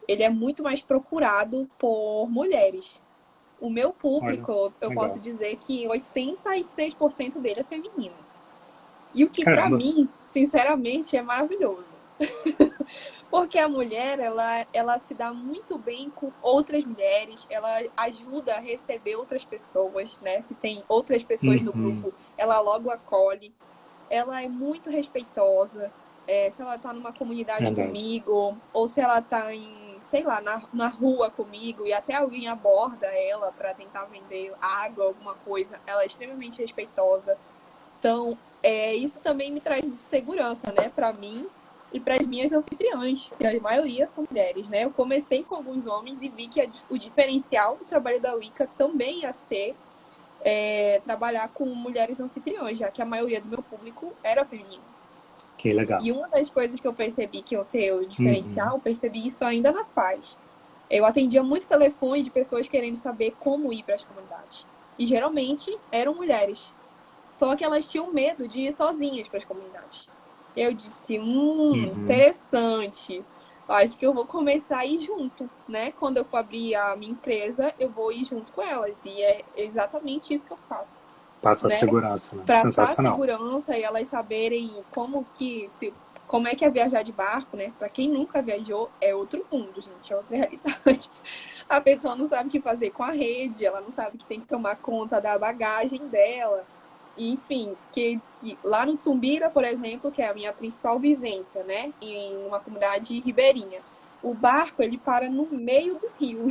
ele é muito mais procurado por mulheres. O meu Olha, público, eu posso legal. dizer que 86% dele é feminino. E o que pra Caramba. mim, sinceramente, é maravilhoso. Porque a mulher, ela se dá muito bem com outras mulheres, ela ajuda a receber outras pessoas, né? Se tem outras pessoas no Uhum. grupo, ela logo acolhe. Ela é muito respeitosa. Se ela tá numa comunidade Verdade. comigo, ou se ela tá sei lá, na rua comigo e até alguém aborda ela para tentar vender água, alguma coisa, ela é extremamente respeitosa. Então, isso também me traz segurança, né, para mim e para as minhas anfitriãs, que a maioria são mulheres, né? Eu comecei com alguns homens e vi que o diferencial do trabalho da Wicca também ia ser trabalhar com mulheres anfitriãs, já que a maioria do meu público era feminino. Que legal. E uma das coisas que eu percebi que ia ser o Uhum. diferencial, eu percebi isso ainda na Paz. Eu atendia muito telefone de pessoas querendo saber como ir para as comunidades. E geralmente eram mulheres. Só que elas tinham medo de ir sozinhas para as comunidades. Eu disse, Uhum. interessante. Acho que eu vou começar a ir junto, né? Quando eu for abrir a minha empresa, eu vou ir junto com elas. E é exatamente isso que eu faço, Passa a né? segurança, né? Passar Sensacional. segurança e elas saberem como é que é viajar de barco, né? Para quem nunca viajou, é outro mundo, gente, é outra realidade. A pessoa não sabe o que fazer com a rede, ela não sabe que tem que tomar conta da bagagem dela. Enfim, que lá no Tumbira, por exemplo, que é a minha principal vivência, né? Em uma comunidade ribeirinha. O barco, ele para no meio do rio.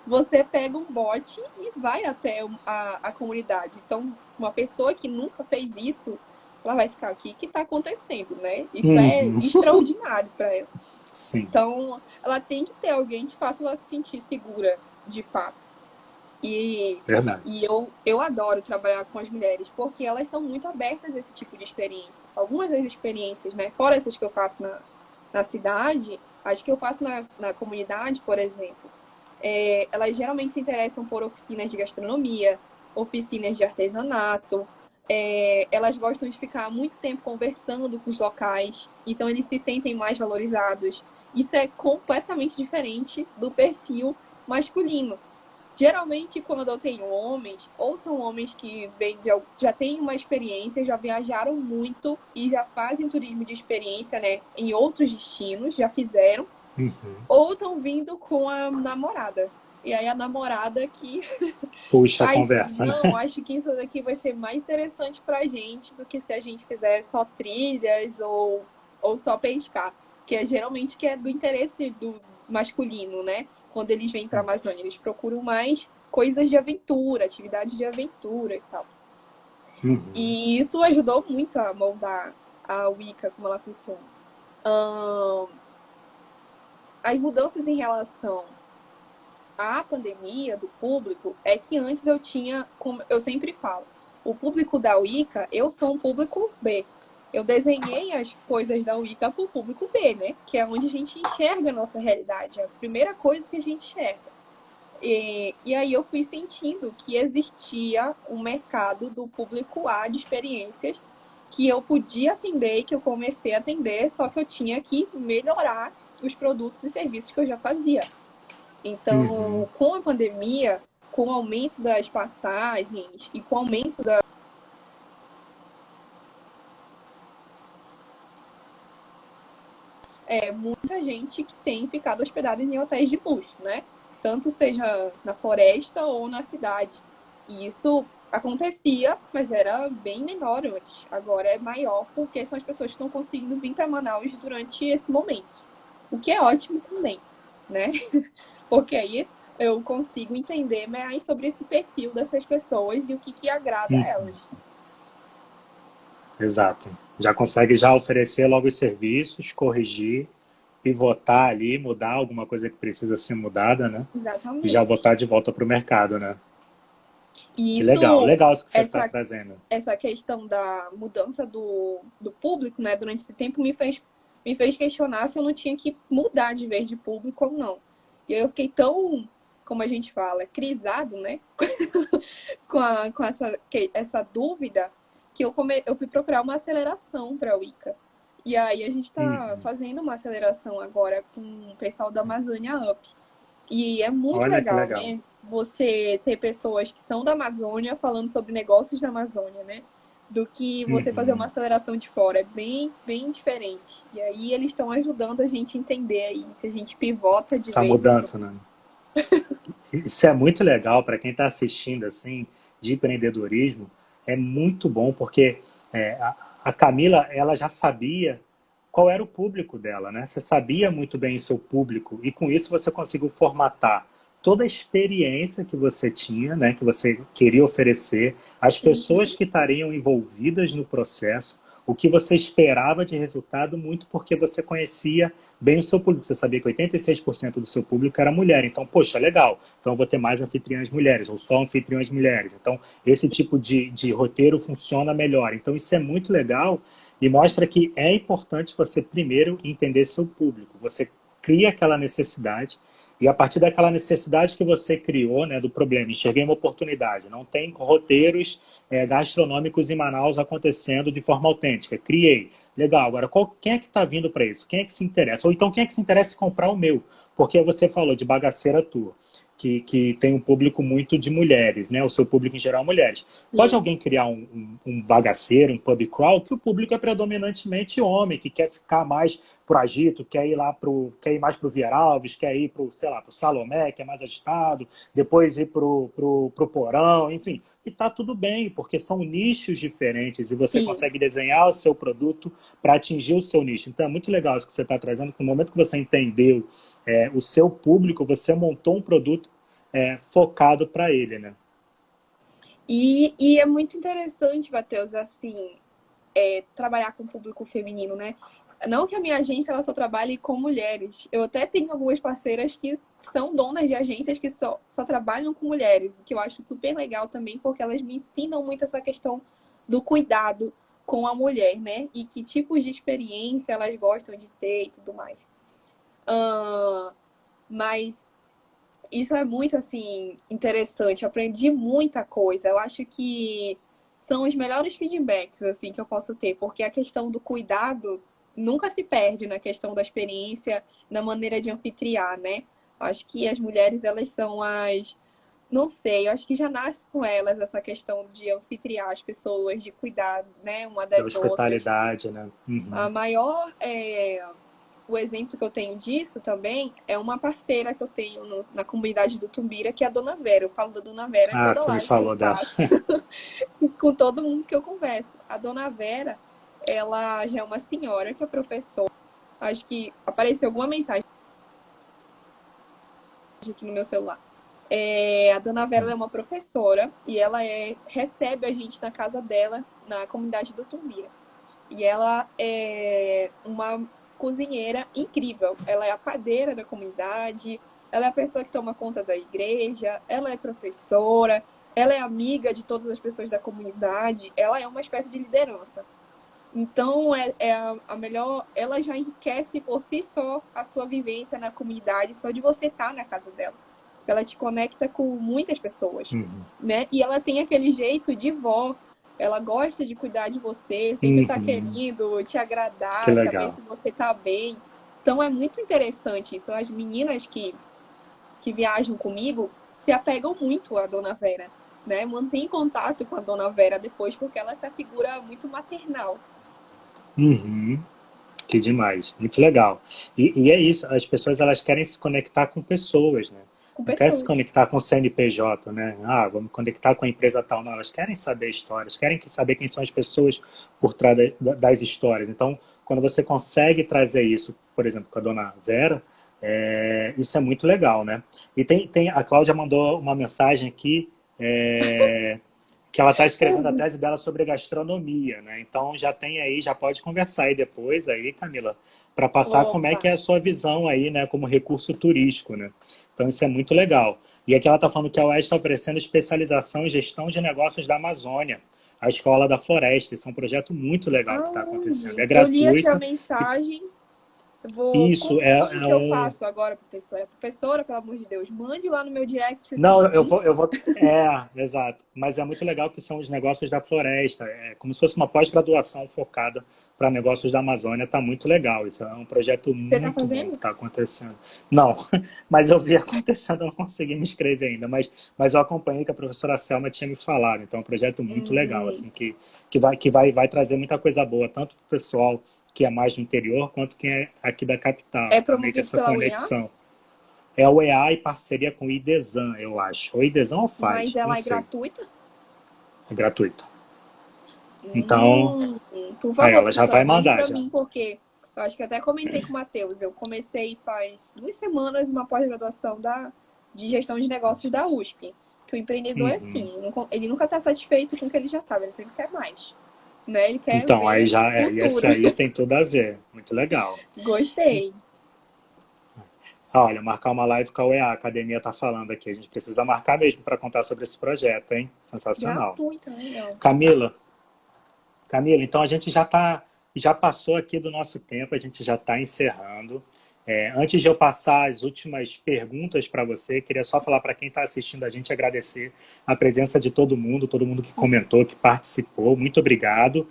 Você pega um bote e vai até a comunidade. Então, uma pessoa que nunca fez isso, ela vai ficar aqui, o que está acontecendo, né? Isso é Uhum. extraordinário para ela. Sim, Então, ela tem que ter alguém que faça ela se sentir segura, de fato. E, verdade. eu adoro trabalhar com as mulheres, porque elas são muito abertas a esse tipo de experiência. Algumas das experiências, né, fora essas que eu faço na cidade, as que eu faço na comunidade, por exemplo, elas geralmente se interessam por oficinas de gastronomia, oficinas de artesanato. Elas gostam de ficar muito tempo conversando com os locais, então eles se sentem mais valorizados. Isso é completamente diferente do perfil masculino. Geralmente, quando eu tenho homens, ou são homens que já têm uma experiência, já viajaram muito e já fazem turismo de experiência, né, em outros destinos, já fizeram, Uhum. ou estão vindo com a namorada. E aí a namorada que Puxa a ai, conversa, né? não, acho que isso daqui vai ser mais interessante pra gente do que se a gente fizer só trilhas ou só pescar. Que é geralmente que é do interesse do masculino, né? Quando eles vêm pra Amazônia, eles procuram mais coisas de aventura, atividades de aventura e tal. Uhum. E isso ajudou muito a moldar a Wicca, como ela funciona. Ahn, as mudanças em relação à pandemia do público é que antes eu tinha, como eu sempre falo, o público da Wicca, eu sou um público B. Eu desenhei as coisas da Wicca para o público B, né? Que é onde a gente enxerga a nossa realidade, é a primeira coisa que a gente enxerga. E aí eu fui sentindo que existia um mercado do público A de experiências que eu podia atender e que eu comecei a atender, só que eu tinha que melhorar os produtos e serviços que eu já fazia. Uhum. Então, com a pandemia, com o aumento das passagens e com o aumento muita gente que tem ficado hospedada em hotéis de luxo, né? Tanto seja na floresta ou na cidade. E isso acontecia, mas era bem menor antes. Agora é maior porque são as pessoas que estão conseguindo vir para Manaus durante esse momento. O que é ótimo também, né? Porque aí eu consigo entender mais sobre esse perfil dessas pessoas e o que agrada a Uhum. elas. Exato. Já consegue já oferecer logo os serviços, corrigir, pivotar ali, mudar alguma coisa que precisa ser mudada, né? E já Exatamente. botar de volta para o mercado, né? E Que legal, isso, legal isso que você está essa, trazendo. essa questão da mudança do público, né, durante esse tempo me fez questionar se eu não tinha que mudar de vez de público ou não. E aí eu fiquei tão, como a gente fala, crisado, né, com essa dúvida, que eu fui procurar uma aceleração para a Wicca. E aí a gente está Uhum. fazendo uma aceleração agora com o pessoal da Amazônia Up. E é muito Olha que legal, legal. né? Você ter pessoas que são da Amazônia falando sobre negócios da Amazônia, né? Do que você fazer uma Uhum. aceleração de fora. É bem, bem diferente. E aí eles estão ajudando a gente a entender aí se a gente pivota de Essa vez ou não. mudança, né? Isso é muito legal para quem está assistindo assim de empreendedorismo. É muito bom porque a Camila ela já sabia qual era o público dela, né? Você sabia muito bem o seu público e com isso você conseguiu formatar toda a experiência que você tinha, né? Que você queria oferecer, as pessoas Uhum. que estariam envolvidas no processo, o que você esperava de resultado, muito porque você conhecia bem o seu público. Você sabia que 86% do seu público era mulher. Então, poxa, legal. Então, eu vou ter mais anfitriãs mulheres, ou só anfitriãs mulheres. Então, esse tipo de roteiro funciona melhor. Então, isso é muito legal e mostra que é importante você primeiro entender seu público. Você cria aquela necessidade e a partir daquela necessidade que você criou, né, do problema, enxerguei uma oportunidade. Não tem roteiros gastronômicos em Manaus acontecendo de forma autêntica. Criei. Legal, agora quem é que está vindo para isso? Quem é que se interessa? Ou então quem é que se interessa em comprar o meu? Porque você falou de Bagaceira Tour, que tem um público muito de mulheres, né? O seu público em geral é mulheres. Pode Sim, alguém criar um bagaceiro, um pub crawl, que o público é predominantemente homem, que quer ficar mais pro agito, quer ir mais pro Vieralves, quer ir pro, sei lá, pro Salomé, que é mais agitado, depois ir pro Porão, enfim. E tá tudo bem, porque são nichos diferentes e você sim. consegue desenhar o seu produto para atingir o seu nicho. Então é muito legal isso que você está trazendo, que no momento que você entendeu o seu público, você montou um produto focado para ele, né? E é muito interessante, Matheus, assim, trabalhar com o público feminino, né? Não que a minha agência ela só trabalhe com mulheres. Eu até tenho algumas parceiras que são donas de agências que só trabalham com mulheres, que eu acho super legal também, porque elas me ensinam muito essa questão do cuidado com a mulher, né? E que tipos de experiência elas gostam de ter e tudo mais. Mas isso é muito assim interessante. Eu aprendi muita coisa. Eu acho que são os melhores feedbacks assim que eu posso ter, porque a questão do cuidado nunca se perde na questão da experiência, na maneira de anfitriar, né? Acho que as mulheres elas são as não sei, eu acho que já nasce com elas essa questão de anfitriar as pessoas, de cuidar, né, uma Da das outras. hospitalidade, né? Uhum. A maior o exemplo que eu tenho disso também é uma parceira que eu tenho na comunidade do Tumbira, que é a Dona Vera. Eu falo da Dona Vera em Ah, toda você me live que eu falou dela. faço, com todo mundo que eu converso. A Dona Vera, ela já é uma senhora que é professora. Acho que apareceu alguma mensagem aqui no meu celular. A Dona Vera é uma professora e ela recebe a gente na casa dela, na comunidade do Tumbira. E ela é uma cozinheira incrível. Ela é a padeira da comunidade, ela é a pessoa que toma conta da igreja, ela é professora, ela é amiga de todas as pessoas da comunidade, ela é uma espécie de liderança. Então, a melhor... Ela já enriquece por si só a sua vivência na comunidade, só de você estar na casa dela. Ela te conecta com muitas pessoas, né? E ela tem aquele jeito de vó. Ela gosta de cuidar de você, sempre tá querendo te Que agradar, saber legal. se você tá bem. Então, é muito interessante isso. As meninas que viajam comigo se apegam muito à Dona Vera, né? Mantém contato com a Dona Vera depois, porque ela é essa figura muito maternal. Uhum. Que demais, muito legal. E é isso, as pessoas elas querem se conectar com pessoas, né? Com Não querem se pessoas. conectar com o CNPJ, né? Ah, vamos conectar com a empresa tal, não. Elas querem saber histórias, querem saber quem são as pessoas por trás das histórias. Então, quando você consegue trazer isso, por exemplo, com a dona Vera, isso é muito legal, né? E a Cláudia mandou uma mensagem aqui, que ela está escrevendo a tese dela sobre gastronomia, né? Então já tem aí, já pode conversar aí depois aí, Camila, para passar como é Opa! que é a sua visão aí, né, como recurso turístico, né? Então isso é muito legal. E aqui ela está falando que a UES está oferecendo especialização em gestão de negócios da Amazônia, a Escola da Floresta. Esse é um projeto muito legal que está acontecendo. É Aonde? Eu li aqui a gratuito. mensagem. Isso Como é que eu um. faço agora, professora? Professora, pelo amor de Deus, mande lá no meu direct esse Não, link. exato. Mas é muito legal que são os negócios da floresta. É como se fosse uma pós-graduação focada para negócios da Amazônia. Está muito legal. Isso é um projeto Você tá muito bom que fazendo? está acontecendo. Não, mas eu vi acontecendo, eu não consegui me inscrever ainda. Mas eu acompanhei que a professora Selma tinha me falado. Então é um projeto muito legal, Hum, assim, que vai trazer muita coisa boa, tanto para o pessoal que é mais do interior, quanto quem é aqui da capital. é Realmente promovido essa pela UEA, conexão. É o EA em parceria com o IDESAN, eu acho. Ou IDESAN ou mas FAD, não ela é sei. gratuita? É gratuito. Então, Por aí favor, ela já professora, vai mande mandar para já. mim, porque eu acho que até comentei com o Matheus. Eu comecei faz 2 semanas uma pós-graduação de gestão de negócios da USP. Que o empreendedor é Uhum. assim, ele nunca está satisfeito com o que ele já sabe, ele sempre quer mais. Né? Ele quer Então, aí ver o já e esse futuro. aí tem tudo a ver. Muito legal. Gostei. Olha, marcar uma live com a UEA, a academia tá falando aqui. A gente precisa marcar mesmo para contar sobre esse projeto, hein? Sensacional. Gratuito, legal. Camila, então a gente já passou aqui do nosso tempo, a gente já está encerrando. Antes de eu passar as últimas perguntas para você, queria só falar para quem está assistindo a gente, agradecer a presença de todo mundo que comentou, que participou, muito obrigado.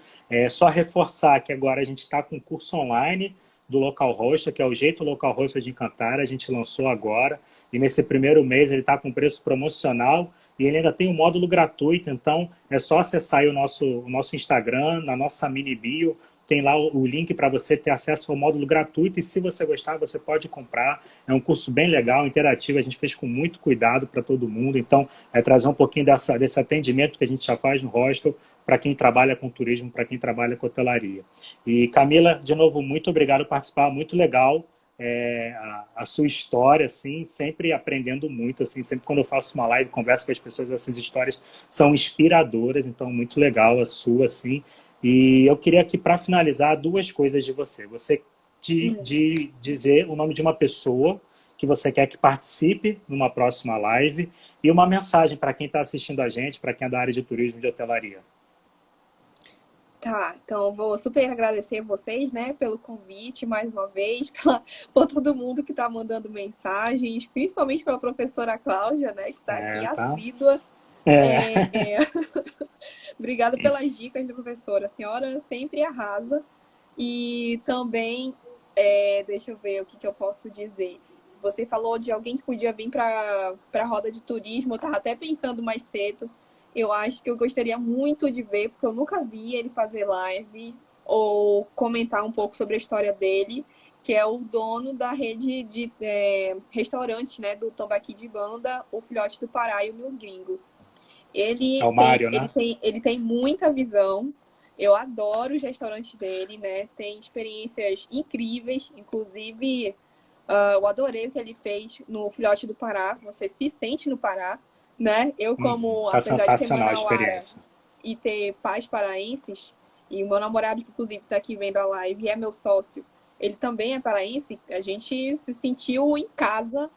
Só reforçar que agora a gente está com o curso online do Local Host, que é o Jeito Local Host de Encantar, a gente lançou agora, e nesse primeiro mês ele está com preço promocional, e ele ainda tem um módulo gratuito, então é só acessar aí o nosso Instagram, na nossa mini bio, tem lá o link para você ter acesso ao módulo gratuito, e se você gostar, você pode comprar. É um curso bem legal, interativo, a gente fez com muito cuidado para todo mundo, então é trazer um pouquinho desse atendimento que a gente já faz no hostel para quem trabalha com turismo, para quem trabalha com hotelaria. E Camila, de novo, muito obrigado por participar, muito legal a sua história, assim, sempre aprendendo muito, assim, sempre quando eu faço uma live, converso com as pessoas, essas histórias são inspiradoras, então muito legal a sua, assim. E eu queria aqui, para finalizar, duas coisas de você. Você de dizer o nome de uma pessoa que você quer que participe numa próxima live e uma mensagem para quem está assistindo a gente, para quem é da área de turismo e de hotelaria. Tá, então eu vou super agradecer vocês, né, pelo convite mais uma vez, por todo mundo que tá mandando mensagens, principalmente pela professora Cláudia, né, que tá aqui Tá? assídua. É... Obrigada pelas dicas da professora, a senhora sempre arrasa. E também, deixa eu ver o que eu posso dizer. Você falou de alguém que podia vir para a roda de turismo, eu tava até pensando mais cedo. Eu acho que eu gostaria muito de ver, porque eu nunca vi ele fazer live ou comentar um pouco sobre a história dele, que é o dono da rede de restaurantes, né, do Tambaqui de Banda, o Filhote do Pará e o Meu Gringo. É o Mário, né? Ele tem muita visão. Eu adoro os restaurantes dele, né? Tem experiências incríveis, inclusive eu adorei o que ele fez no Filhote do Pará. Você se sente no Pará, né? Eu, como, Tá apesar de ser sensacional a manauara experiência. e ter pais paraenses, e o meu namorado, que inclusive está aqui vendo a live, e é meu sócio, ele também é paraense, a gente se sentiu em casa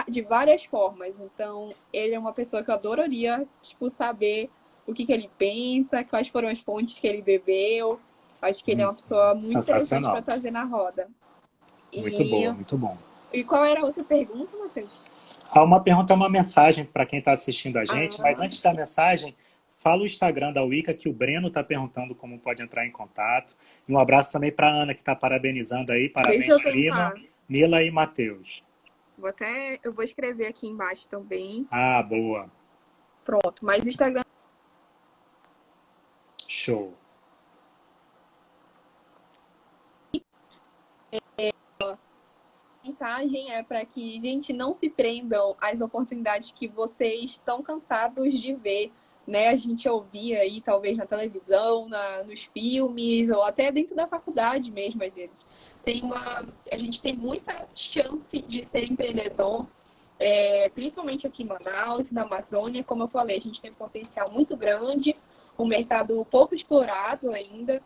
de várias formas. Então, ele é uma pessoa que eu adoraria, tipo, saber o que ele pensa, quais foram as fontes que ele bebeu. Acho que ele é uma pessoa muito interessante para Sensacional. trazer na roda. Muito E, boa, muito bom. e qual era a outra pergunta, Matheus? Há uma pergunta, uma mensagem para quem está assistindo a gente, mas Ah, antes da mensagem, fala o Instagram da Wicca, que o Breno está perguntando como pode entrar em contato. E um abraço também para a Ana, que está parabenizando aí. deixa Parabéns, eu prima, tentar. Mila e Matheus. Eu vou escrever aqui embaixo também. Ah, boa. Pronto. Mas o Instagram Show. mensagem é para que, gente, não se prendam às oportunidades que vocês estão cansados de ver, né? A gente ouvia aí, talvez na televisão, nos filmes, ou até dentro da faculdade mesmo, às vezes. A gente tem muita chance de ser empreendedor, principalmente aqui em Manaus, na Amazônia. Como eu falei, a gente tem um potencial muito grande, um mercado pouco explorado ainda.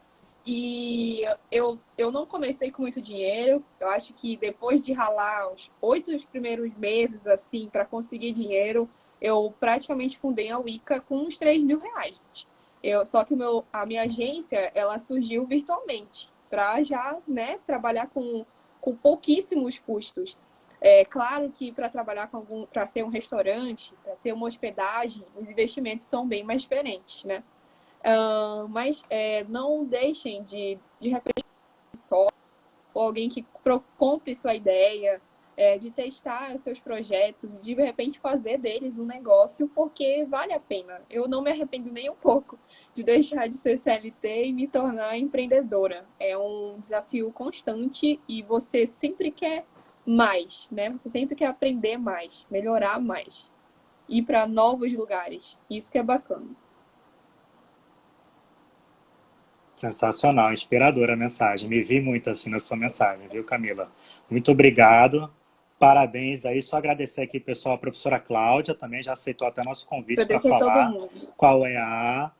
E eu não comecei com muito dinheiro. Eu acho que depois de ralar os 8 primeiros meses, assim, para conseguir dinheiro, eu praticamente fundei a Wicca com uns 3 mil reais. Só que a minha agência, ela surgiu virtualmente, para já, né, trabalhar com pouquíssimos custos. É claro que para trabalhar para ser um restaurante, para ter uma hospedagem, os investimentos são bem mais diferentes, né? Mas não deixem de repente, só ou alguém que compre sua ideia, de testar os seus projetos, de repente fazer deles um negócio, porque vale a pena. Eu não me arrependo nem um pouco de deixar de ser CLT e me tornar empreendedora. É um desafio constante e você sempre quer mais, né? Você sempre quer aprender mais, melhorar mais, ir para novos lugares. Isso que é bacana. Sensacional, inspiradora a mensagem. Me vi muito assim na sua mensagem, viu, Camila? Muito obrigado. Parabéns aí. Só agradecer aqui, pessoal, a professora Cláudia também já aceitou até nosso convite para Agradecer a todo falar mundo. qual é a.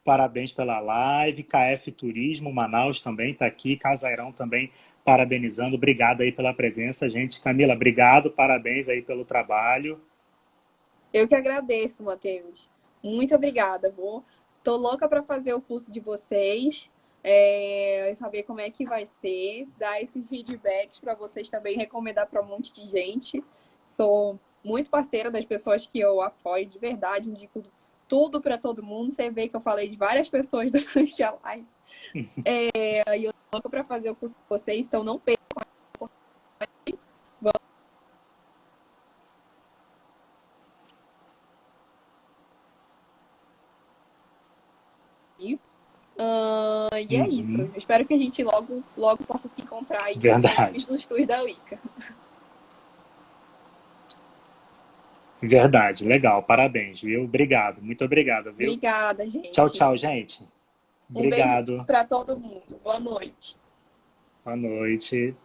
Parabéns pela live. KF Turismo, Manaus também está aqui. Casairão também parabenizando. Obrigado aí pela presença, gente. Camila, obrigado. Parabéns aí pelo trabalho. Eu que agradeço, Matheus. Muito obrigada, amor. Tô louca para fazer o curso de vocês, saber como é que vai ser, dar esses feedbacks para vocês também, recomendar para um monte de gente. Sou muito parceira das pessoas que eu apoio, de verdade, indico tudo para todo mundo. Você vê que eu falei de várias pessoas durante a live. E eu tô louca para fazer o curso de vocês, então não percam. E é isso. Uhum. Espero que a gente logo possa se encontrar aí Verdade. nos tours da Wicca. Verdade. Legal. Parabéns, viu? Obrigado. Muito obrigado, viu? Obrigada, gente. Tchau, tchau, gente. Um beijo Obrigado. para todo mundo. Boa noite. Boa noite.